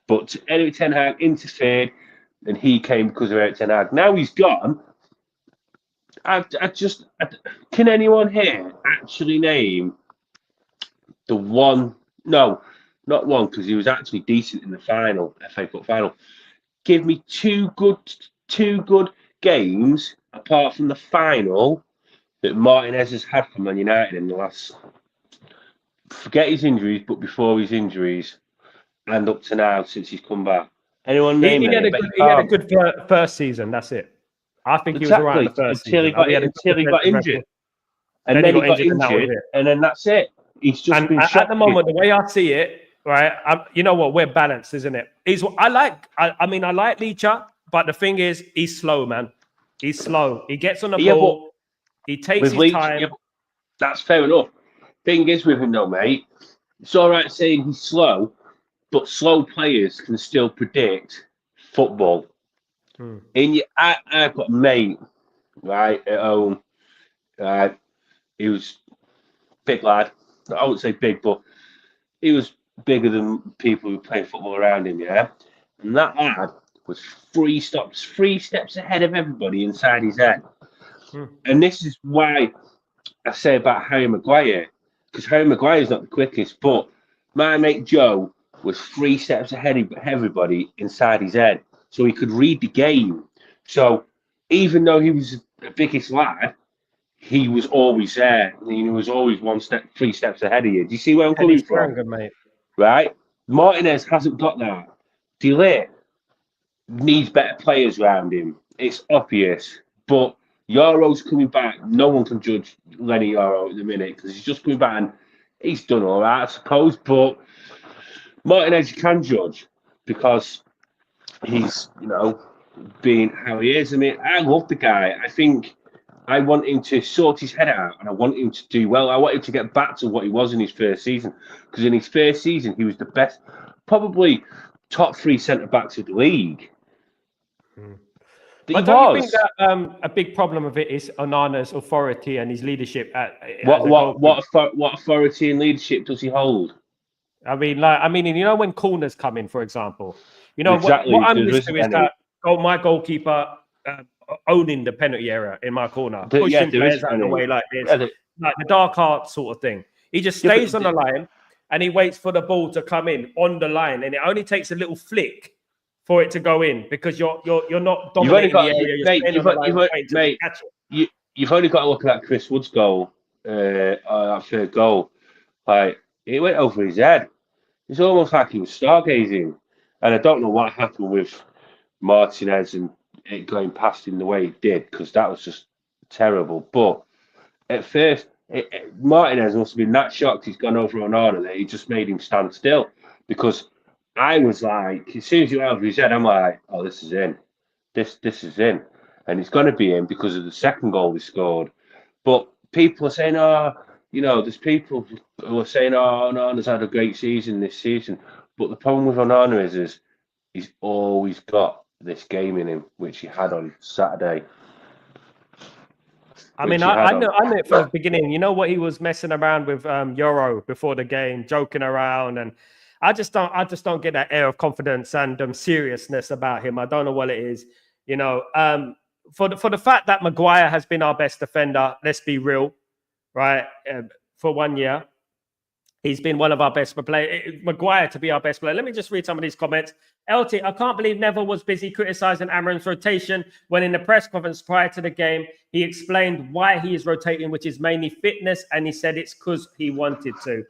but Eric Ten Hag interfered, and he came because of Eric Ten Hag. Now he's gone. Can anyone here actually name the one? No, not one, because he was actually decent in the final, FA Cup final. Give me two good games apart from the final that Martinez has had for Man United in the last. Forget his injuries, but before his injuries and up to now since he's come back. Anyone name he had a good first season. That's it. I think he was all right in the first season. Until he got injured. And then he got injured, and then that's it. He's just been shocking. At the moment, the way I see it, right, you know what? We're balanced, isn't it? I like Licha, but the thing is, he's slow, man. He's slow. He gets on the ball. He takes his time. Yeah, that's fair enough. Thing is with him, though, mate, it's all right saying he's slow, but slow players can still predict football. I've got a mate, right, at home. He was big lad. I wouldn't say big, but he was bigger than people who play football around him, yeah? And that lad was 3 steps ahead of everybody inside his head. And this is why I say about Harry Maguire, because Harry Maguire is not the quickest, but my mate Joe was 3 steps ahead of everybody inside his head. So he could read the game. So even though he was the biggest lad, he was always there. He was always 3 steps ahead of you. Do you see where I'm coming from? Good, mate. Right? Martinez hasn't got that. De Ligt needs better players around him. It's obvious. But Yoro's coming back. No one can judge Lenny Yoro at the minute because he's just coming back and he's done all right, I suppose. But Martinez you can judge because he's, being how he is. I mean, I love the guy. I think I want him to sort his head out and I want him to do well. I want him to get back to what he was in his first season. Because in his first season, he was the best, probably top 3 centre-backs of the league. But don't you think that a big problem of it is Onana's authority and his leadership? What authority and leadership does he hold? I mean, you know, when corners come in, for example, you know Exactly. what I'm There used isn't to is any. that my goalkeeper owning the penalty area in my corner, Yeah, pushing there players isn't out the any. way like this, Yeah, like the dark art sort of thing. He just yeah, stays but on the line and he waits for the ball to come in on the line, and it only takes a little flick for it to go in because you're not you've only dominating the got, area. You're mate. staying on the line waiting to Mate. catch it. You've only got to look at that Chris Woods goal, that third goal. Like it went over his head. It's almost like he was stargazing, and I don't know what happened with Martinez and it going past him the way it did because that was just terrible. But at first, Martinez must have been that shocked he's gone over on order that he just made him stand still because I was like, as soon as you went over his head, I'm like, oh, this is in. This is in. And it's going to be in because of the second goal we scored. But people are saying, oh, there's people who are saying, oh, Onana's had a great season this season. But the problem with Onana is he's always got this game in him, which he had on Saturday. I mean, I knew it from the beginning. You know what, he was messing around with Euro before the game, joking around, and I just don't get that air of confidence and seriousness about him. I don't know what it is. You know, for the fact that Maguire has been our best defender, let's be real, right? For 1 year, he's been one of our best players. Maguire to be our best player. Let me just read some of these comments. LT, I can't believe Neville was busy criticizing Amarin's rotation when in the press conference prior to the game, he explained why he is rotating, which is mainly fitness, and he said it's because he wanted to.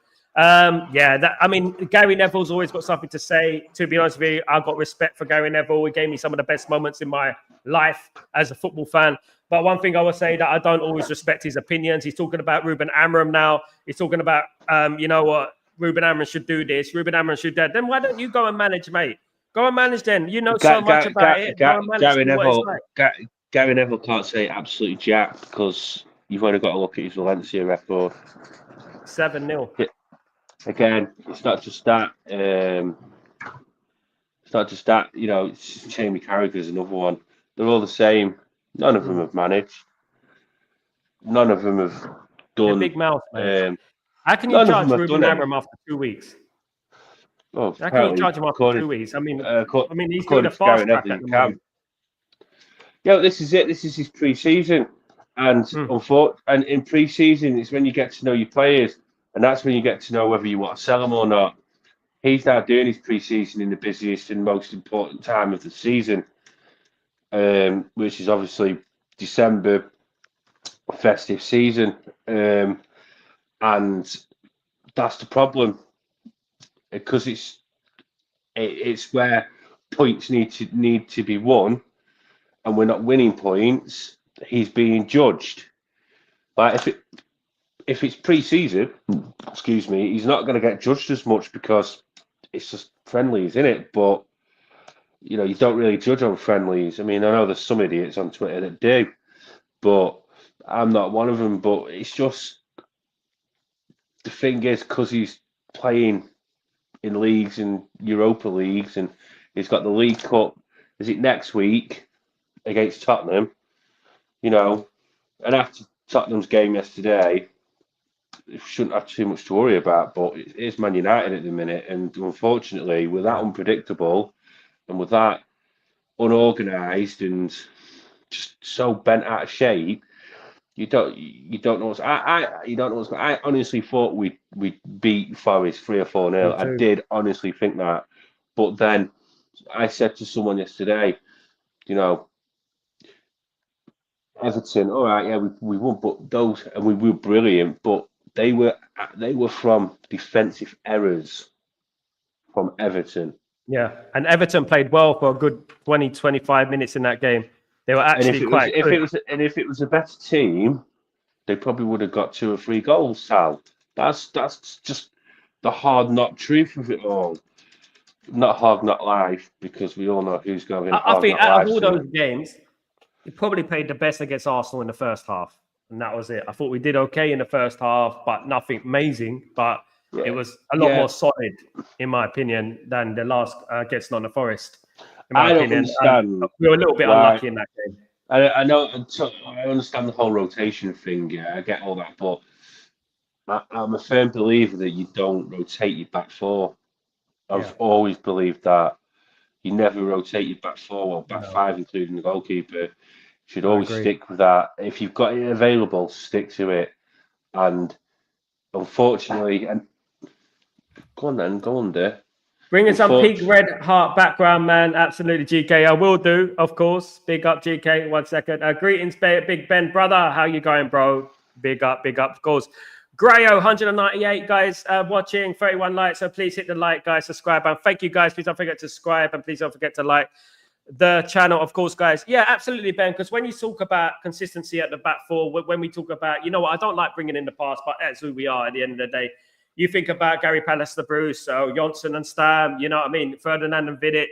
Gary Neville's always got something to say. To be honest with you, I've got respect for Gary Neville. He gave me some of the best moments in my life as a football fan. But one thing I will say that I don't always respect his opinions. He's talking about Ruben Amorim now. He's talking about, you know what, Ruben Amorim should do this. Ruben Amorim should do that. Then why don't you go and manage, mate? Go and manage then. You know so much about it. Go and manage what it's like. Gary Neville can't say absolutely jack because you've only got to look at his Valencia record. 7-0. Again, it's not just that. It's not just that. Jamie Carragher's another one. They're all the same. None of them have managed. None of them have done. Big mouth, man. How can you judge Ruben Amorim after 2 weeks? Well, how can you judge him after 2 weeks? I mean, he's doing a fast track at the moment. Yeah, this is it. This is his pre-season, and and in pre-season, it's when you get to know your players, and that's when you get to know whether you want to sell them or not. He's now doing his pre-season in the busiest and most important time of the season, which is obviously December, festive season, and that's the problem because it's where points need to be won, and we're not winning points. He's being judged. Like if it's pre-season, excuse me, he's not going to get judged as much because it's just friendlies, isn't it? But you don't really judge on friendlies. I mean, I know there's some idiots on Twitter that do, but I'm not one of them. But it's just the thing is because he's playing in leagues and Europa leagues, and he's got the League Cup. Is it next week against Tottenham? And after Tottenham's game yesterday, we shouldn't have too much to worry about. But it is Man United at the minute, and unfortunately, we're that unpredictable, and with that unorganised and just so bent out of shape. You don't know what's you don't know what's. I honestly thought we beat Forest 3 or 4-0. I did honestly think that, but then I said to someone yesterday, Everton, all right, yeah, we won, but those and we were brilliant, but they were from defensive errors from Everton. Yeah, and Everton played well for a good 20, 25 minutes in that game. They were actually quite good. If it was a better team, they probably would have got 2 or 3 goals, Sal. That's just the hard knock truth of it all. Not hard knock life, because we all know who's going. I think out of all those games, we probably played the best against Arsenal in the first half, and that was it. I thought we did okay in the first half, but nothing amazing. But it was a lot more solid, in my opinion, than the last against Nottingham Forest. In my opinion, understand. We were a little bit unlucky in that game. I know. I understand the whole rotation thing. Yeah, I get all that, but I'm a firm believer that you don't rotate your back four. Yeah, I've always believed that. You never rotate your back four or back no, five, including the goalkeeper. You should I always agree. stick with that. If you've got it available, stick to it. And unfortunately, and go on then, go on there. Bringing some pink Unfortunately, red heart background, man. Absolutely, GK. I will do, of course. Big up, GK. 1 second. Greetings, Big Ben, brother. How you going, bro? Big up, of course. Grayo, 198 guys watching, 31 likes. So please hit the like, guys, subscribe. And thank you, guys. Please don't forget to subscribe and please don't forget to like the channel, of course, guys. Yeah, absolutely, Ben. Because when you talk about consistency at the back four, when we talk about, you know what, I don't like bringing in the past, but that's who we are at the end of the day. You think about Gary Pallister, Bruce, so Johnson and Stam, you know what I mean? Ferdinand and Vidic.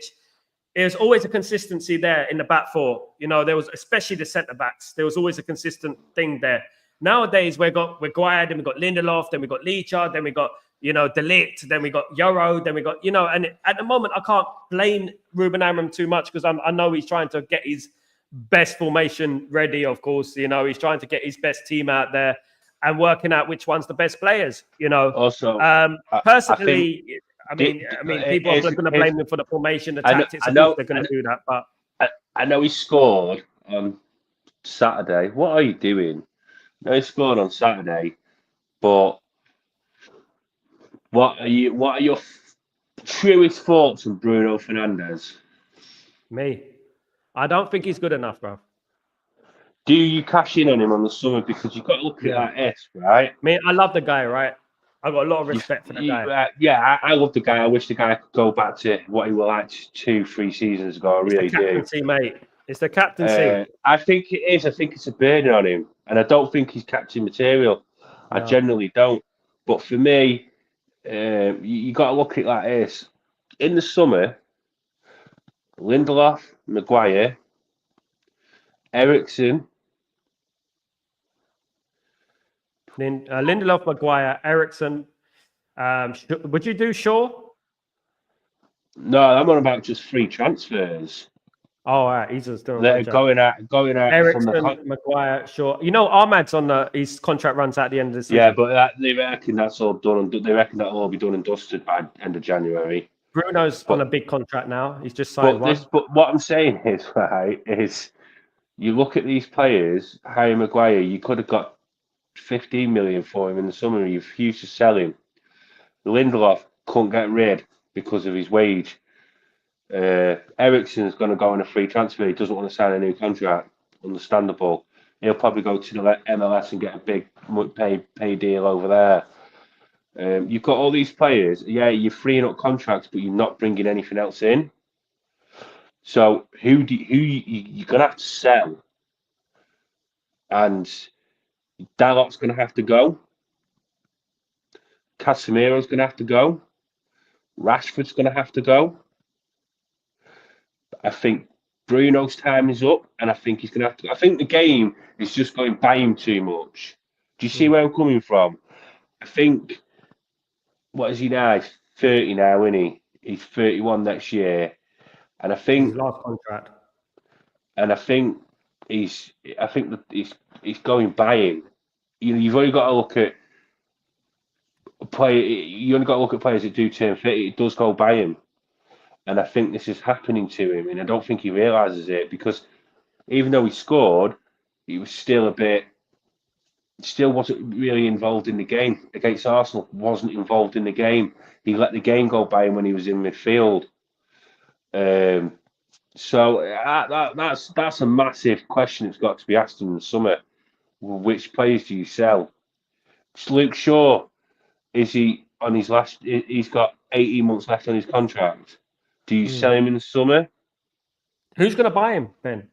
There's always a consistency there in the back four. You know, there was, especially the centre backs, there was always a consistent thing there. Nowadays, we've got Maguire, then we've got Lindelof, then we've got Leachard, then we've got, you know, Delict, then we got Yoro, then we got, you know, and at the moment, I can't blame Ruben Amorim too much because I know he's trying to get his best formation ready, of course. You know, he's trying to get his best team out there and working out which one's the best players, you know. also, I think Personally, I mean, people are going to blame him for the formation, the tactics. Of course, they're going to do that. But I know he scored on Saturday. What are you doing? No, he scored on Saturday, but What are your truest thoughts on Bruno Fernandes? me, I don't think he's good enough, bro. Do you cash in on him on the summer because you've got to look at it Yeah, like this, right? I love the guy, right? I got a lot of respect for the guy. Yeah, I love the guy. I wish the guy could go back to what he was like 2, 3 seasons ago. I It's the really do. captaincy, mate. It's the captaincy. I think it is. I think it's a burden on him, and I don't think he's captain material. I No. generally don't. But for me, you got to look at it like this. In the summer, Lindelof, Maguire, Ericsson. Lindelof, Maguire, Ericsson. Would you do Shaw? No, I'm on about just free transfers. Oh, all right. He's just doing a They're good job. going out from the Ericsson, Maguire, Shaw. You know, Ahmad's on his contract runs out at the end of the season. yeah, but they reckon that's all done. And they reckon that'll all be done and dusted by end of January. Bruno's on a big contract now. He's just signed one. But what I'm saying is, right, is you look at these players, Harry Maguire, you could have got 15 million for him in the summer. You refused to sell him. Lindelof couldn't get rid because of his wage. Ericsson's going to go on a free transfer. He doesn't want to sign a new contract. Understandable. He'll probably go to the MLS and get a big pay deal over there. You've got all these players. Yeah, you're freeing up contracts, but you're not bringing anything else in. So who you're going to have to sell, and Dalot's going to have to go. Casemiro's going to have to go. Rashford's going to have to go. I think Bruno's time is up, and I think he's going to have to. I think the game is just going by him too much. Do you see where I'm coming from? I think, what is he now? He's 30 now, isn't he? He's 31 next year, and I think his last contract. And I think that he's going by him. You know, you've only got to look at You only got to look at players that do turn 30. It does go by him, and I think this is happening to him, and I don't think he realizes it because even though he scored, he was still wasn't really involved in the game against Arsenal. Wasn't involved in the game. He let the game go by him when he was in midfield. So that's a massive question that's got to be asked in the summer. Which players do you sell? Luke Shaw, is he on his last? He's got 18 months left on his contract. Do you sell him in the summer? Who's going to buy him then?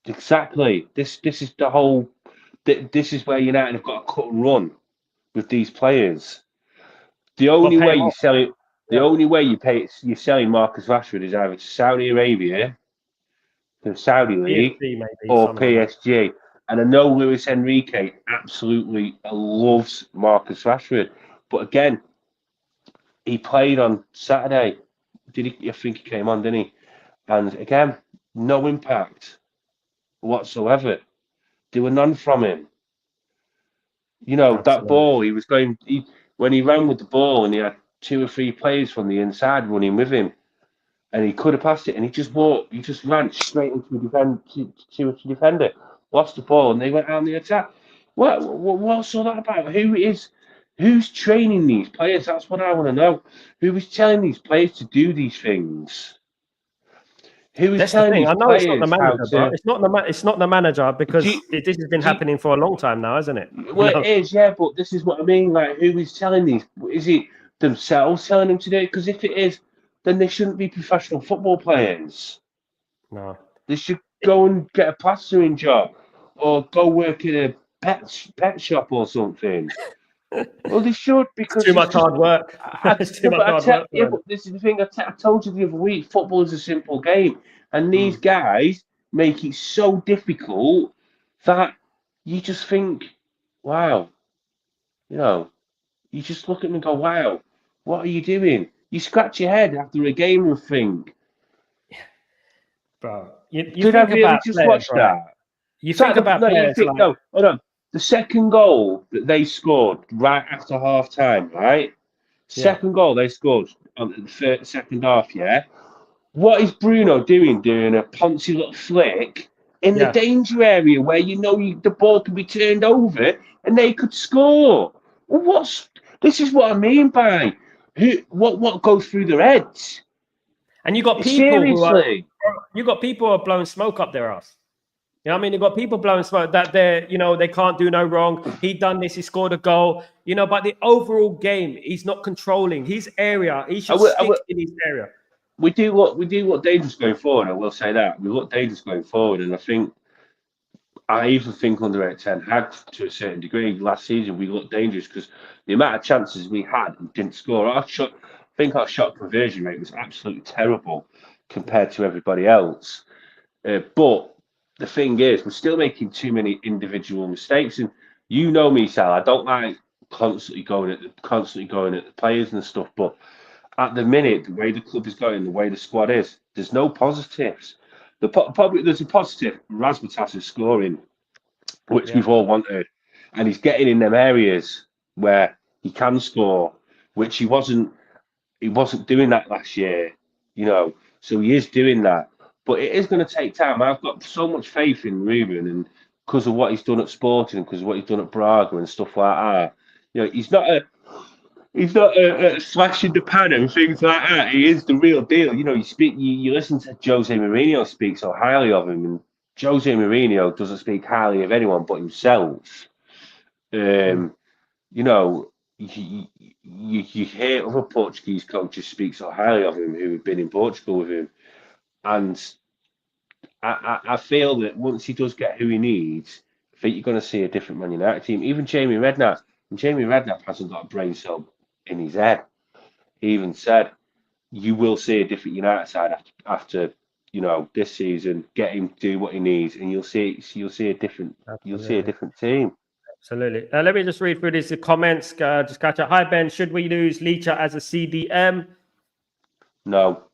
Exactly. This is the whole. This is where United have got to cut and run with these players. The only way you sell it, the only way you're selling Marcus Rashford is either to Saudi Arabia, the Saudi League, maybe, or PSG. Like, and I know Luis Enrique absolutely loves Marcus Rashford, but again, he played on Saturday. Did he? I think he came on, didn't he? And again, no impact whatsoever. There were none from him. You know, that Absolutely. ball, when he ran with the ball and he had 2 or 3 players from the inside running with him, and he could have passed it, and he just ran straight into a defender, lost the ball, and they went on the attack. What's all that about? Who's training these players? That's what I want to know. Who is telling these players to do these things? Who is That's the telling thing. these I know it's not the players how manager, bro. to? It's not the manager Do because you, this has been do you, happening for a long time now, isn't it? You well, it know. is, yeah, but this is what I mean. Like, who is telling these? Is it themselves telling them to do it? Because if it is, then they shouldn't be professional football players. No. They should go and get a plastering job or go work in a pet shop or something. Well, they should It's too because it's much just. hard work. It's too Yeah, much hard work for yeah, them. but this is the thing. I told you the other week. Football is a simple game, and these Mm. guys make it so difficult that you just think, "Wow," you know. You just look at them and go, "Wow, what are you doing?" You scratch your head after a game and think, Bro, you "Did I think really about just players, watch right? that?" You think So, about no, you players think like, no, hold on. The second goal that they scored right after half time, right? yeah, Second goal they scored on the second half, yeah. What is Bruno doing? Doing a poncy little flick in the yeah. danger area where the ball can be turned over and they could score. Well, this is what I mean by what goes through their heads. And Seriously. you got people who are blowing smoke up their ass. You know what I mean? You've got people blowing smoke that they can't do no wrong. He done this, he scored a goal, but the overall game, he's not controlling his area. He I should will, I stick will, in his area. we do look dangerous going forward. I will say that we look dangerous going forward, and I even think under Ten Hag to a certain degree last season we looked dangerous because the amount of chances we had and didn't score. I think our shot conversion rate was absolutely terrible Yeah, compared to everybody else. But the thing is, we're still making too many individual mistakes. And you know me, Sal. I don't like constantly going at the players and stuff. But at the minute, the way the club is going, the way the squad is, there's no positives. Probably there's a positive. Razmatas is scoring, which yeah, we've all wanted, and he's getting in them areas where he can score, which he wasn't. He wasn't doing that last year, So he is doing that, but it is going to take time. I've got so much faith in Ruben, and because of what he's done at Sporting, and because of what he's done at Braga and stuff like that. He's not a flash in the pan and things like that. He is the real deal. You listen to Jose Mourinho speak so highly of him, and Jose Mourinho doesn't speak highly of anyone but himself. mm, Um, you know, you hear other Portuguese coaches speak so highly of him who have been in Portugal with him, and I feel that once he does get who he needs, I think you're going to see a different Man United team. Even Jamie Redknapp hasn't got a brain cell in his head. He even said you will see a different United side after this season. Get him to do what he needs, and you'll see a absolutely, different team. absolutely. Let me just read through these comments. Just catch up. Hi Ben, should we lose Leacher as a CDM? No,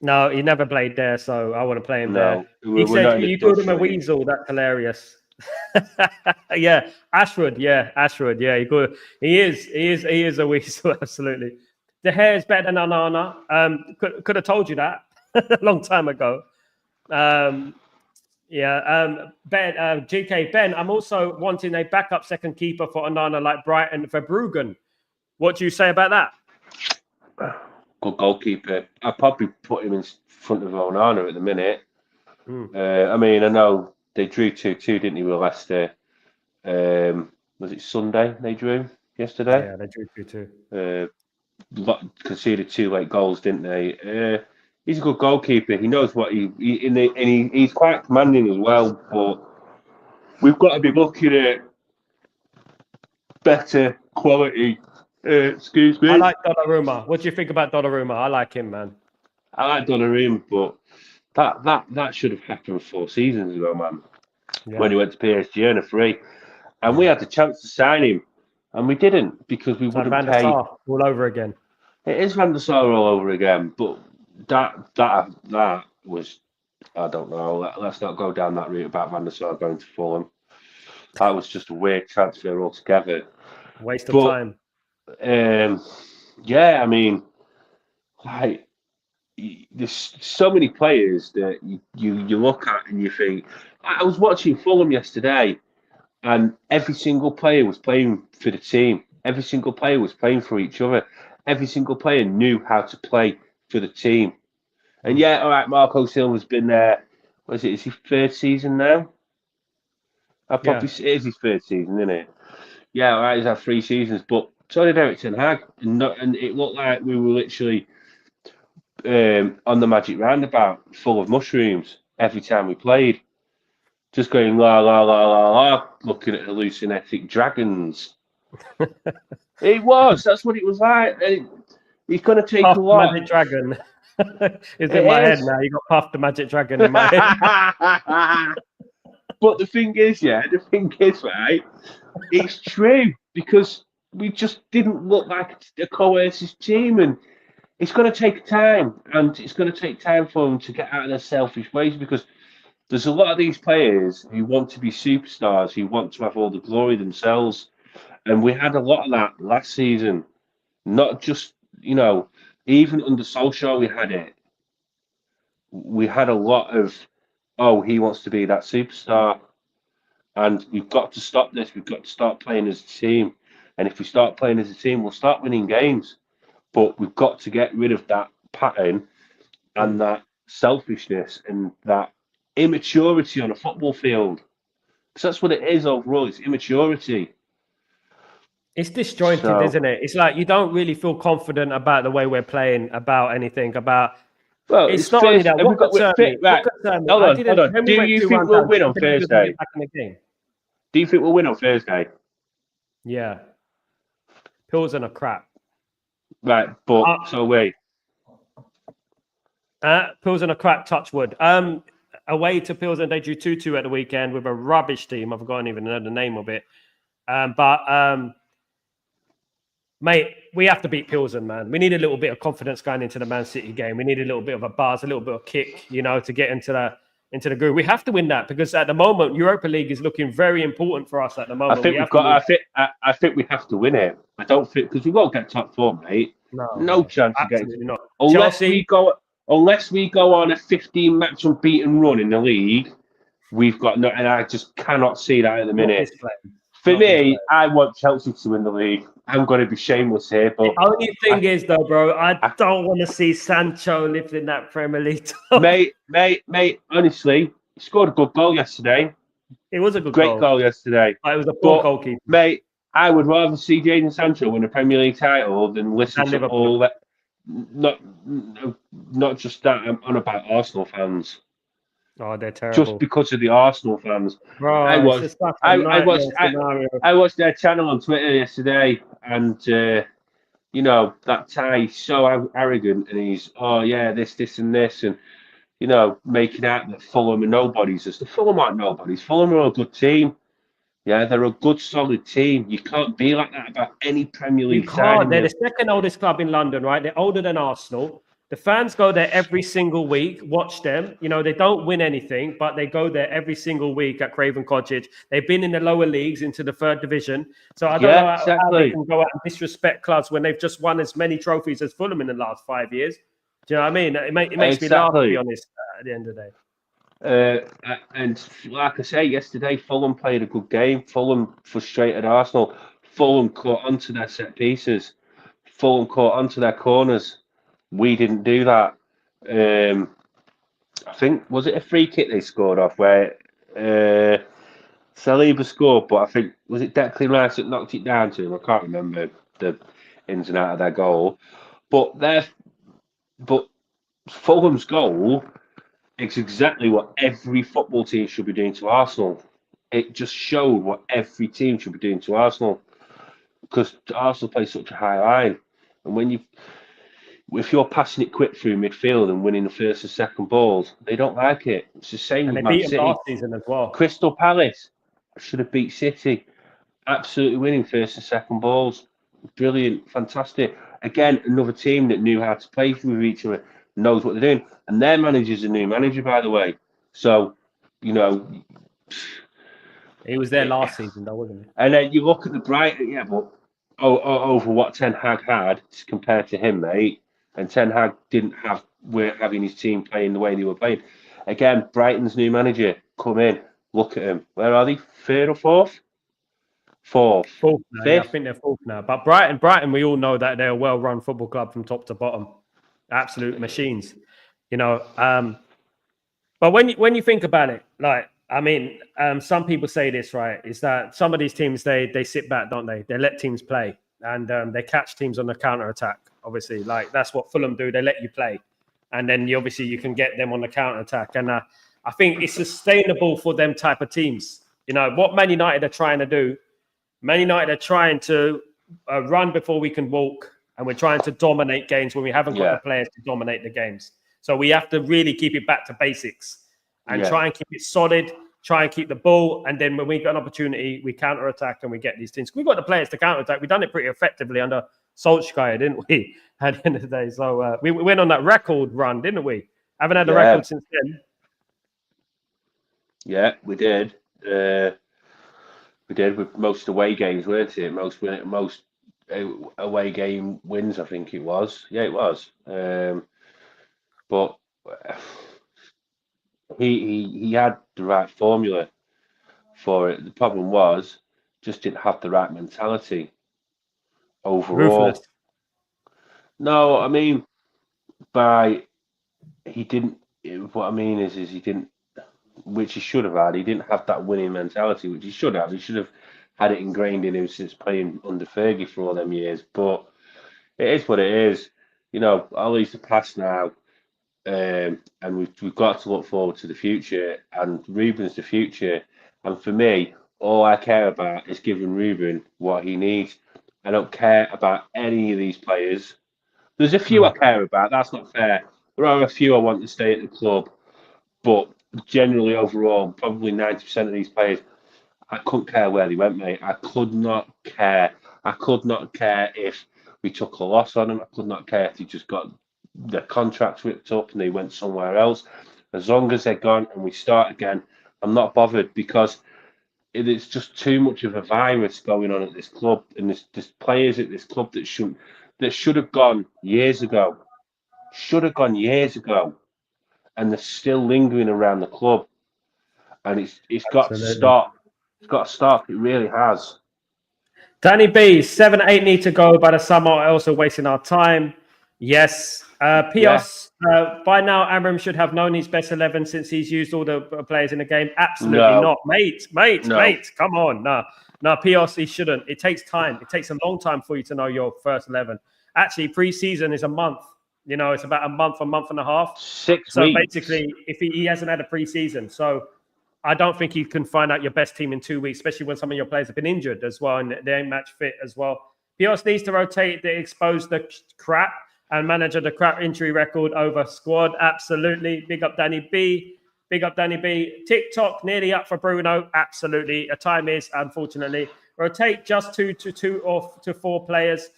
No, he never played there, so I want to play him there. no, He we're said not in the you called Dutch him a league. weasel. That's hilarious. Yeah, Ashwood. Yeah, Ashwood. Yeah, he is a weasel. Absolutely. The hair is better than Anana. Could have told you that a long time ago. Ben, GK Ben. I'm also wanting a backup second keeper for Anana like Brighton for Bruggen. What do you say about that? Good goalkeeper. I'd probably put him in front of Onana at the minute. Mm. I mean, I know they drew 2-2, didn't they, with Leicester? Was it Sunday they drew yesterday? Yeah, they drew 2-2. Conceded 2 late goals, didn't they? He's a good goalkeeper. He knows what he's quite commanding as well. But we've got to be looking at better quality. Excuse I me. like Donnarumma. What do you think about Donnarumma? I like him, man. I like Donnarumma, but that should have happened 4 seasons ago, man. When Yeah. he went to PSG on a free, and we Yeah. had the chance to sign him, and we didn't because we It's like wouldn't Van der pay. Sar all over again. It is Van der Sar all over again, but that was, I don't know. Let's not go down that route about Van der Sar going to Fulham. That was just a weird transfer altogether. Waste of But time. yeah, I mean, like there's so many players that you look at and you think. I was watching Fulham yesterday, and every single player was playing for the team. Every single player was playing for each other. Every single player knew how to play for the team. And Mm. yeah, all right, Marco Silva's been there. What is it? Is he third season now? I probably Yeah. it is his third season, isn't it? Yeah, all right, he's had 3 seasons, but so did Eric Ten Hag, and it looked like we were literally on the magic roundabout, full of mushrooms every time we played, just going la la la la la, looking at hallucinatory dragons. It was. That's what it was like. And it's going to take Puff a the lot. Magic Dragon. It's in my It head is. now. You got Puff the Magic Dragon in my head. But the thing is, right, it's true because we just didn't look like a cohesive team, and it's going to take time, and it's going to take time for them to get out of their selfish ways because there's a lot of these players who want to be superstars, who want to have all the glory themselves, and we had a lot of that last season. Not just even under Solskjaer we had it. We had a lot of, oh, he wants to be that superstar. And we've got to stop this. We've got to start playing as a team. And if we start playing as a team, we'll start winning games. But we've got to get rid of that pattern and that selfishness and that immaturity on a football field. Because that's what it is overall. It's immaturity. It's disjointed, So, isn't it? It's like you don't really feel confident about the way we're playing, about anything, about. well, It's it's not only first. that. Have we What got concerned me? fit? What Right. concerned me? Hold I on, hold didn't. on. When we Do went you think 2-1 we'll down, win did on you believe we were going to Thursday? get back in the game? Do you think we'll win on Thursday? Yeah. Pills and a crap. Right, but so wait. Pills and a crap. Touchwood. Away to Pilsen, they drew 2-2 at the weekend with a rubbish team. I've forgotten even know the name of it. Mate, we have to beat Pilsen, man. We need a little bit of confidence going into the Man City game. We need a little bit of a buzz, a little bit of kick, to get into the groove. We have to win that because at the moment, Europa League is looking very important for us at the I moment. think We we've have to got. win. I think we have to win it. I don't think because we won't get top four, mate. No chance of getting. Absolutely not. Unless Chelsea, we go on a 15-match unbeaten run in the league, we've got no. And I just cannot see that at the not minute. this play. For me, I want Chelsea to win the league. I'm going to be shameless here, but The only thing is, though, bro, I don't want to see Sancho lifting that Premier League top. mate. Honestly, he scored a good goal yesterday. It was a good Great goal yesterday. It was a poor But, goalkeeper. mate, I would rather see Jadon Sancho win a Premier League title than listen to Liverpool. all that. Not just that. I'm on about Arsenal fans. Oh, they're terrible. Just because of the Arsenal fans. Bro, I watched their channel on Twitter yesterday, and that Ty is so arrogant, and he's this and this, and making out that Fulham are nobodies. The Fulham aren't nobodies. Fulham are a good team. Yeah, they're a good, solid team. You can't be like that about any Premier League You side. can't. They're the second oldest club in London, right? They're older than Arsenal. The fans go there every single week, watch them. They don't win anything, but they go there every single week at Craven Cottage. They've been in the lower leagues into the third division. So I don't know how they can go out and disrespect clubs when they've just won as many trophies as Fulham in the last 5 years. Do you know what I mean? It makes me laugh, to be honest, at the end of the day. And like I say, yesterday, Fulham played a good game. Fulham frustrated Arsenal. Fulham caught onto their set pieces. Fulham caught onto their corners. We didn't do that. I think, was it a free kick they scored off where Saliba scored, but I think, was it Declan Rice that knocked it down to him? I can't remember the ins and out of their goal. But Fulham's goal is exactly what every football team should be doing to Arsenal. It just showed what every team should be doing to Arsenal because Arsenal play such a high line, and if you're passing it quick through midfield and winning the first and second balls, they don't like it. It's the same with Man City. Last season as well. Crystal Palace should have beat City. Absolutely winning first and second balls. Brilliant, fantastic. Again, another team that knew how to play with each other, knows what they're doing. And their manager's a new manager, by the way. So, He was there last season, though, wasn't he? And then you look at the Brighton, yeah, but over what Ten Hag had compared to him, mate, and Ten Hag weren't having his team playing the way they were playing. Again, Brighton's new manager, come in, look at him. Where are they? Third or fourth? Fourth now. fifth? Yeah, I think they're fourth now. But Brighton, we all know that they're a well-run football club from top to bottom. Absolute machines, you know. But when you think about it, like, I mean, some people say this, right, is that some of these teams, they sit back, don't they? They let teams play, and they catch teams on the counter-attack, obviously. Like, that's what Fulham do. They let you play. And then, you can get them on the counter-attack. And I think it's sustainable for them type of teams. You know, what Man United are trying to do, Man United are trying to run before we can walk, and we're trying to dominate games when we haven't got the players to dominate the games. So we have to really keep it back to basics and try and keep it solid, try and keep the ball. And then when we get an opportunity, we counter-attack and we get these things. We've got the players to counter-attack. We've done it pretty effectively under Solskjaer, didn't we, at the end of the day? So we went on that record run, didn't we? Haven't had a record since then. Yeah, we did. We did with most away games, weren't it? Most away game wins, I think it was. Yeah, it was. But he had the right formula for it. The problem was just didn't have the right mentality overall. Ruthless. No, I mean he didn't. What I mean is he didn't, which he should have had. He didn't have that winning mentality, which he should have. He should have had it ingrained in him since playing under Fergie for all them years. But it is what it is. You know, all these are past now. And we've got to look forward to the future, and Ruben's the future. And for me, all I care about is giving Ruben what he needs. I don't care about any of these players. There's a few I care about. That's not fair. There are a few I want to stay at the club, but generally overall, probably 90% of these players, I couldn't care where they went, mate. I could not care. I could not care if we took a loss on them. I could not care if they just got their contracts ripped up and they went somewhere else. As long as they're gone and we start again, I'm not bothered, because it is just too much of a virus going on at this club, and there's players at this club that should have gone years ago. And they're still lingering around the club. And it's got to stop. It's got to stop. It really has. Danny B, 7, 8 need to go by the summer, also wasting our time. Yes. Pios, by now, Amram should have known his best 11 since he's used all the players in the game. Absolutely not. Mate. Come on. No, Pios, he shouldn't. It takes time. It takes a long time for you to know your first 11. Actually, pre-season is a month. You know, it's about a month and a half. 6 weeks. So basically, if he hasn't had a pre-season. So I don't think you can find out your best team in 2 weeks, especially when some of your players have been injured as well and they ain't match fit as well. Pios needs to rotate, expose the crap and manage the crap injury record over squad. Absolutely. Big up Danny B. TikTok nearly up for Bruno. Absolutely. A time is, unfortunately. Rotate just 2 to 4 players.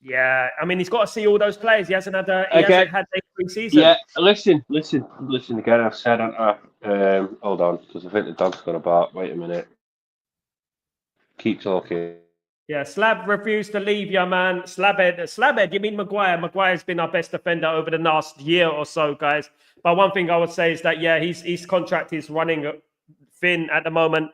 Yeah, I mean, he's got to see all those players. He hasn't had a pre-season. Yeah, listen again. I've said, hold on, because I think the dog's got a bark. Wait a minute. Keep talking. Yeah, Slab refused to leave, yeah, man. Slabhead, you mean Maguire? Maguire's been our best defender over the last year or so, guys. But one thing I would say is that, yeah, his contract is running thin at the moment,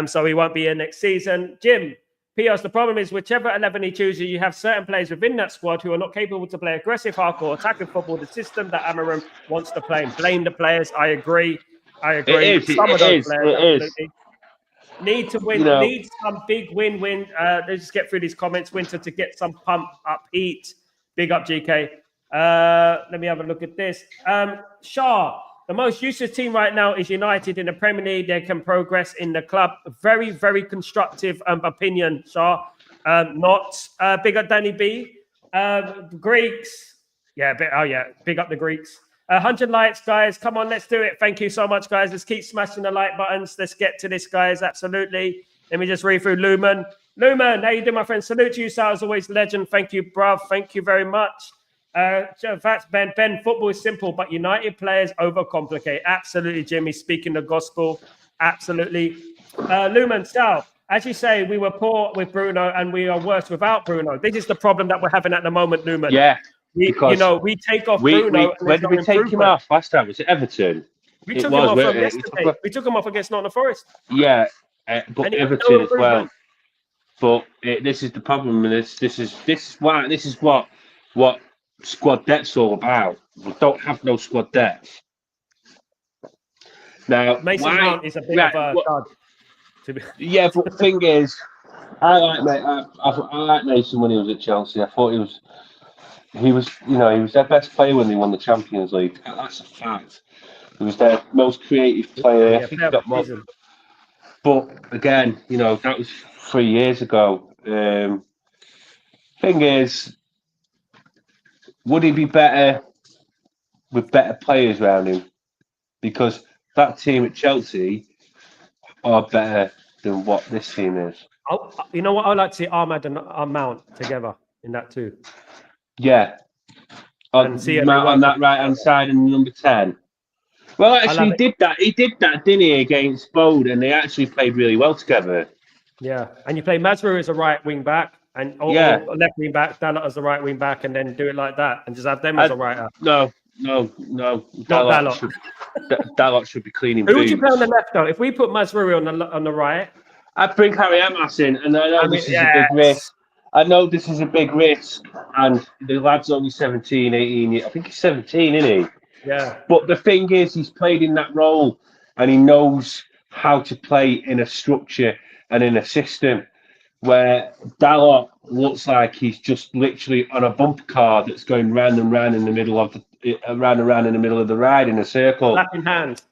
so he won't be here next season. Jim, Pios, the problem is whichever 11 he chooses, you have certain players within that squad who are not capable to play aggressive, hardcore, attacking football, the system that Amarim wants to play. And blame the players. I agree. Some of those players absolutely need to win. Need some big win. Let's just get through these comments. Winter to get some pump up heat. Big up, GK. Let me have a look at this. Shah. The most useless team right now is United in the Premier League. They can progress in the club. Very, very constructive opinion, Shah. Not big up Danny B. Greeks. Big up the Greeks. 100 likes, guys. Come on, let's do it. Thank you so much, guys. Let's keep smashing the like buttons. Let's get to this, guys. Absolutely. Let me just read through Lumen. How you doing, my friend? Salute to you, Sal. As always, legend. Thank you, bruv. Thank you very much. That's Ben. Football is simple, but United players overcomplicate. Absolutely, Jimmy. Speaking the gospel. Absolutely. Lumen, Sal, as you say, we were poor with Bruno and we are worse without Bruno. This is the problem that we're having at the moment, Lumen. Yeah, we take off Bruno. When did we take him off last time? Was it Everton? We took him off yesterday. We took him off against Nottingham Forest. Yeah, but Everton as well. But this is the problem, and this is what squad depth's all about. We don't have no squad depth. Now, Mason Mount is a bit of a dud. Yeah, but the thing is, I like Mason when he was at Chelsea. I thought he was their best player when they won the Champions League. That's a fact. He was their most creative player. But again, that was 3 years ago. Thing is, would he be better with better players around him? Because that team at Chelsea are better than what this team is. You know what? I'd like to see Ahmad and Mount together in that too. Yeah. On that right-hand side and number 10. Well, actually, he did that, didn't he, against Bode, and they actually played really well together. Yeah, and you play Mazrou as a right wing back, or left wing back, Dalot as a right wing back, and then do it like that, and just have them as a right. No. Dalot should be cleaning. Who would you play on the left though? If we put Mazrou on the right, I'd bring Harry Amas in, and I know this is a big risk. I know this is a big risk, and the lad's only 17, 18 years. I think he's 17, isn't he? Yeah. But the thing is, he's played in that role, and he knows how to play in a structure and in a system. Where Dalot looks like he's just literally on a bumper car that's going round and round in the middle of the ride in a circle. Clapping hands.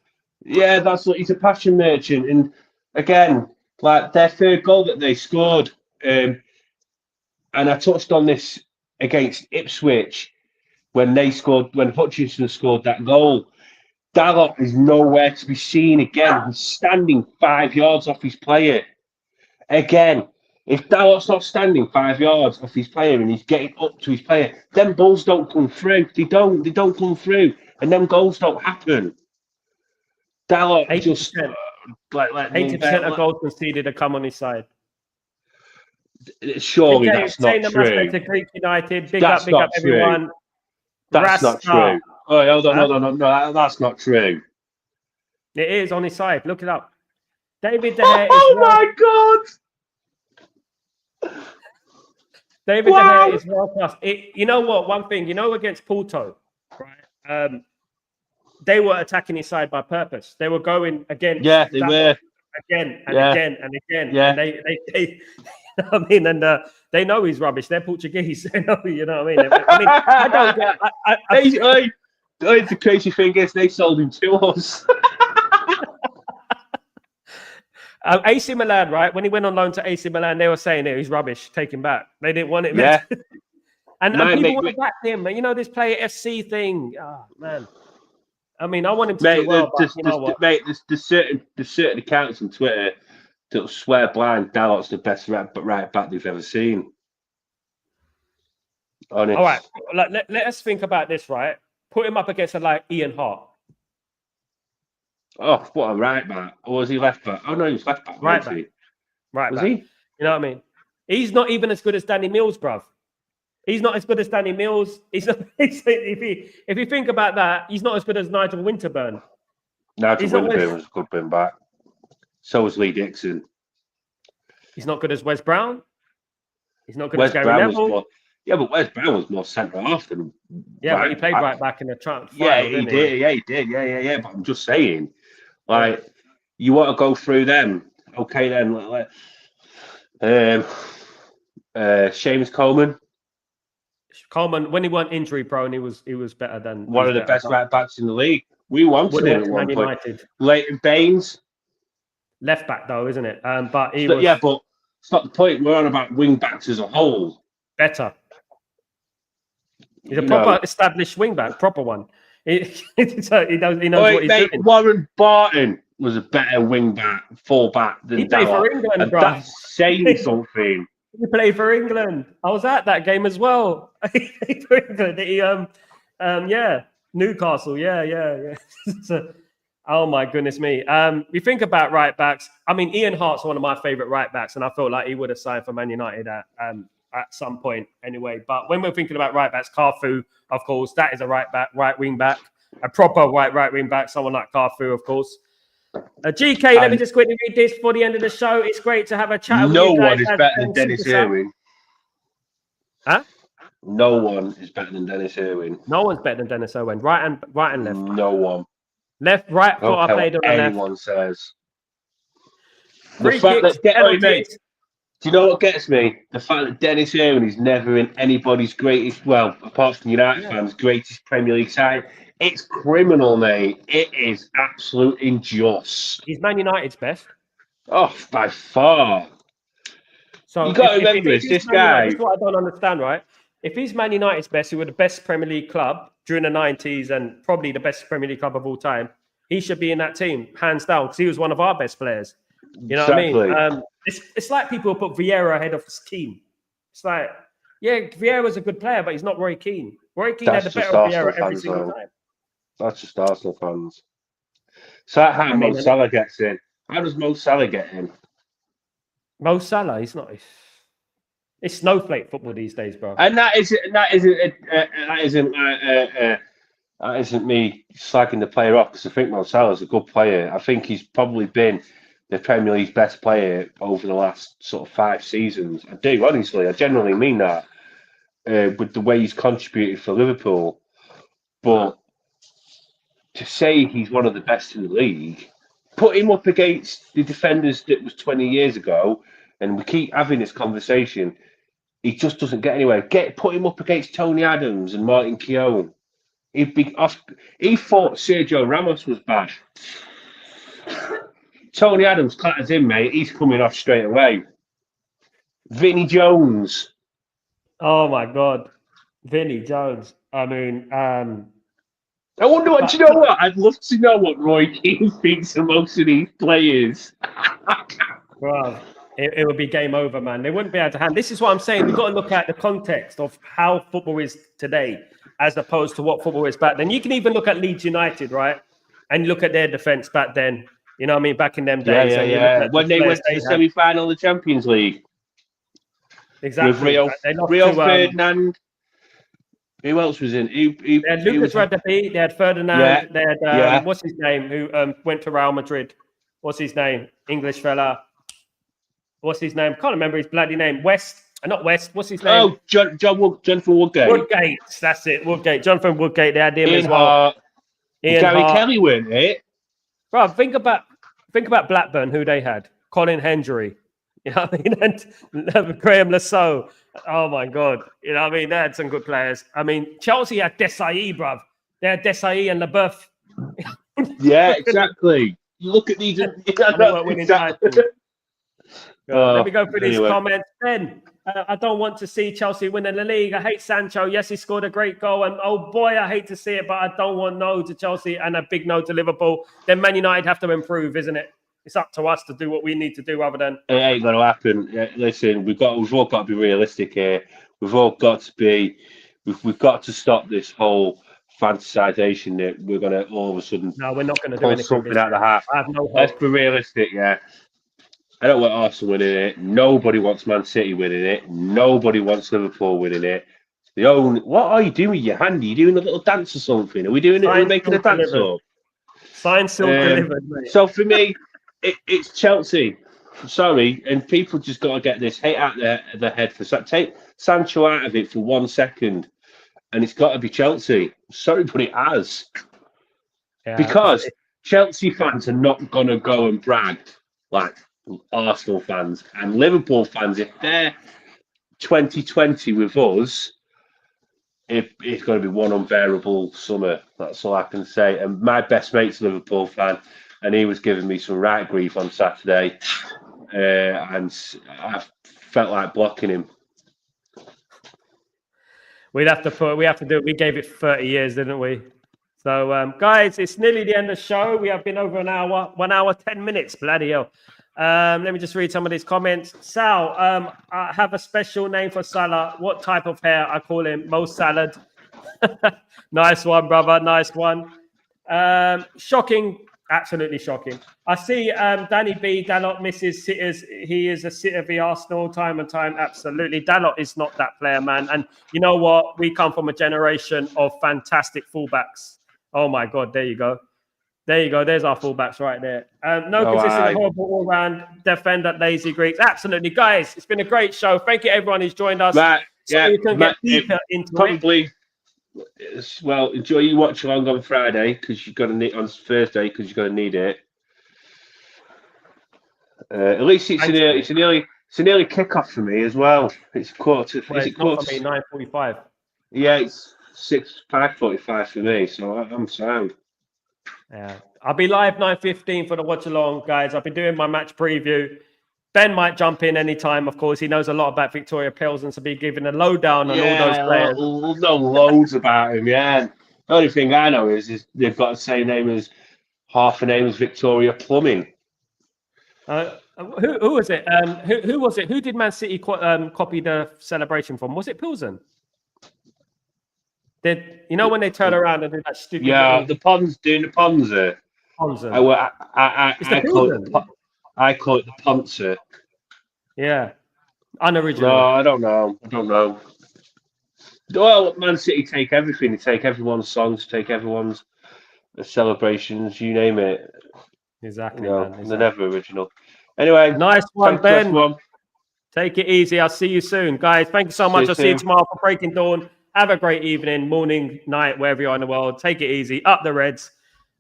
Yeah, that's what he's a passion merchant. And again, like their third goal that they scored, and I touched on this against Ipswich when Hutchinson scored that goal. Dalot is nowhere to be seen again. He's standing 5 yards off his player. Again, if Dalot's not standing 5 yards off his player and he's getting up to his player, then balls don't come through. They don't come through, and then goals don't happen. Dalot 80%. Just 80% of goals conceded have come on his side. Surely that's not true. To Greek United, big up everyone. That's not true. Oh, hold on, no, that's not true. It is on his side. Look it up. David De Gea. My God! David De Gea is world class. You know what? One thing, against Porto, right? They were attacking his side by purpose. They were going again. Yeah, they were again and again and again. Yeah, and they you know what I mean? And they know he's rubbish. They're Portuguese. They know, you know what I mean? I don't get. The crazy thing is, they sold him to us. AC Milan, right? When he went on loan to AC Milan, they were saying he's rubbish. Take him back. They didn't want it. Yeah. and people want to back him. This Player FC thing. Oh, man. I mean, I want him to do well, but you know what? Mate, there's certain accounts on Twitter that will swear blind Dalot's the best right back they've ever seen. Honest. All right. Let us think about this, right? Put him up against Ian Hart. Oh, what a right back. Or was he left back? Oh, no, he was left back. Right back. Right was back. He? You know what I mean? He's not even as good as Danny Mills, bruv. He's not as good as Danny Mills. He's not, if you think about that, he's not as good as Nigel Winterburn. Nigel Winterburn was a good bin back. So was Lee Dixon. He's not good as Wes Brown. He's not good as Gary Neville. But Wes Brown was more centre half than. Yeah, but he played right back in the trunk. Yeah, he did. Yeah, he did. Yeah. But I'm just saying, you want to go through them? Okay, then. Seamus Coleman. Coleman, when he weren't injury prone, he was better than one of the best right backs in the league. We wanted him at one point. Leighton Baines, left back though, isn't it? But he was. Yeah, but it's not the point. We're on about wing backs as a whole. Better. He's a proper established wing back, proper one. He knows what he's doing. Warren Barton was a better wing back, full back than he played for England, bro. That's saying something. He played for England. I was at that game as well. He played for England. Newcastle. Yeah. So, Oh my goodness me. We think about right backs. I mean, Ian Hart's one of my favorite right backs, and I feel like he would have signed for Man United at some point anyway. But when we're thinking about right backs, Carfu, of course, that is a right wing back, a proper right wing back, someone like Carfu, of course. GK, let me just quickly read this before the end of the show. It's great to have a chat with you guys. No one is better than Dennis Irwin. Huh? No one is better than Dennis Irwin. No one's better than Dennis Irwin. Right and left. No one. Left, right foot I played on the left. Anyone says. The fact that do you know what gets me? The fact that Dennis Irwin is never in anybody's greatest, well, apart from United fans, greatest Premier League side. It's criminal, mate. It is absolute injustice. He's Man United's best. Oh, by far. So you got to remember, this guy. That's what I don't understand, right? If he's Man United's best, who were the best Premier League club during the 90s and probably the best Premier League club of all time, he should be in that team, hands down, because he was one of our best players. You know what I mean? It's like people put Vieira ahead of Keane. It's like, yeah, Vieira's a good player, but he's not Roy Keane. Roy Keane had the better of Vieira every single time. That's just Arsenal fans. So that's how Mo Salah gets in. How does Mo Salah get in? Mo Salah, he's not. It's snowflake football these days, bro. And that isn't me slagging the player off, because I think Mo Salah's a good player. I think he's probably been the Premier League's best player over the last sort of 5 seasons. I do, honestly. I genuinely mean that. With the way he's contributed for Liverpool. But to say he's one of the best in the league, put him up against the defenders that was 20 years ago, and we keep having this conversation, he just doesn't get anywhere. Put him up against Tony Adams and Martin Keown. He thought Sergio Ramos was bad. Tony Adams clatters in, mate. He's coming off straight away. Vinnie Jones. Oh my God, Vinnie Jones. I mean, I wonder what. Do you know what? I'd love to know what Roy Keane thinks of most of these players. Well, it would be game over, man. They wouldn't be able to handle. This is what I'm saying. We've got to look at the context of how football is today, as opposed to what football is back then. You can even look at Leeds United, right, and look at their defense back then. You know what I mean? Back in them days. Yeah. When they went to the semi-final of the Champions League. Exactly. With Rio Ferdinand. Who else was in? They had Lucas Radebe. They had Ferdinand. They had, what's his name, who went to Real Madrid. What's his name? English fella. What's his name? Can't remember his bloody name. Not West. What's his name? Oh, Jonathan Woodgate. Woodgate. That's it. Woodgate. Jonathan Woodgate. They had him Ian as well. Hart. Ian Gary Hart. Kelly weren't it? Bro, think about Blackburn, who they had. Colin Hendry. You know what I mean? And Graham Lasso. Oh my God. You know what I mean? They had some good players. I mean, Chelsea had Desailly, bruv. They had Desailly and LeBeuf. Yeah, exactly. You look at these. Exactly. Let me go through these comments. Ben, I don't want to see Chelsea winning the league. I hate Sancho. Yes, he scored a great goal. And oh boy, I hate to see it, but I don't want no to Chelsea and a big no to Liverpool. Then Man United have to improve, isn't it? It's up to us to do what we need to do rather than... It ain't going to happen. Listen, we've all got to be realistic here. We've all got to be... We've got to stop this whole fantasization that we're going to all of a sudden... No, we're not going to do anything. Something out of the half. I have no hope. Let's be realistic, yeah. I don't want Arsenal winning it. Nobody wants Man City winning it. Nobody wants Liverpool winning it. What are you doing with your hand? Are you doing a little dance or something? Are we doing it? Are we making a dance up? Signed, still delivered, mate. So for me... It's Chelsea. Sorry, and people just got to get this hate out their head for take Sancho out of it for 1 second, and it's got to be Chelsea. Sorry, but it has, because Chelsea fans are not going to go and brag like Arsenal fans and Liverpool fans. If they're 2020 with us, it's going to be one unbearable summer. That's all I can say. And my best mate's a Liverpool fan. And he was giving me some right grief on Saturday, and I felt like blocking him. We have to do it. We gave it 30 years, didn't we? So, guys, it's nearly the end of the show. We have been over an hour, 1 hour, 10 minutes. Bloody hell. Let me just read some of these comments. Sal, I have a special name for Salah. What type of hair? I call him Mo Salad. Nice one, brother. Nice one. Shocking Absolutely shocking. I see Danny B. Dalot misses sitters. He is a sitter v Arsenal time and time. Absolutely. Dalot is not that player, man. And you know what? We come from a generation of fantastic fullbacks. Oh, my God. There you go. There you go. There's our fullbacks right there. No consistent, horrible all-round defender, lazy Greeks. Absolutely. Guys, it's been a great show. Thank you, everyone who's joined us. Matt, We can get deeper into probably, it. Well, enjoy your watch along on Friday because you're going to need on Thursday because you're going to need it. At least it's an early kickoff for me as well. It's quarter. Well, it's not for me. 9:45. Yeah, it's 5:45 for me, so I'm sound. Yeah, I'll be live 9:15 for the watch along, guys. I'll be doing my match preview. Ben might jump in anytime, of course. He knows a lot about Victoria Pilsen, so be giving a lowdown on all those players. Know loads about him, yeah. The only thing I know is they've got the same name as half a name as Victoria Plumbing. Who was it? Who was it? Who did Man City copy the celebration from? Was it Pilsen? You know when they turn around and do that stupid? Yeah, the Pons doing the Ponza. Ponza. I call it the Ponza. Yeah, unoriginal. No, I don't know. Well, Man City take everything. They take everyone's songs, take everyone's celebrations, you name it. Exactly, no, man. Exactly. They're never original. Anyway, nice one, Ben. Everyone. Take it easy. I'll see you soon, guys. Thank you so much. I'll see you tomorrow for Breaking Dawn. Have a great evening, morning, night, wherever you are in the world. Take it easy. Up the Reds.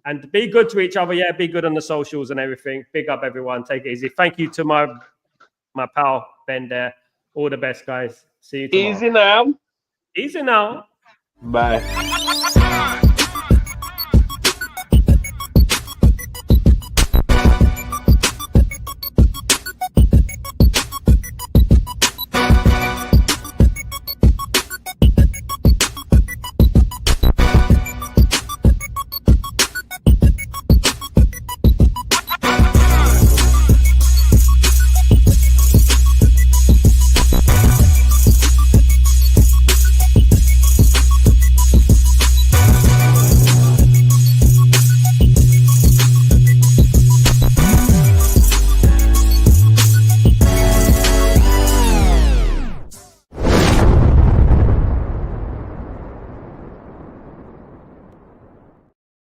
And be good to each other. Yeah, be good on the socials and everything. Big up, everyone. Take it easy. Thank you to my pal, Ben there. All the best, guys. See you tomorrow. Easy now. Easy now. Bye.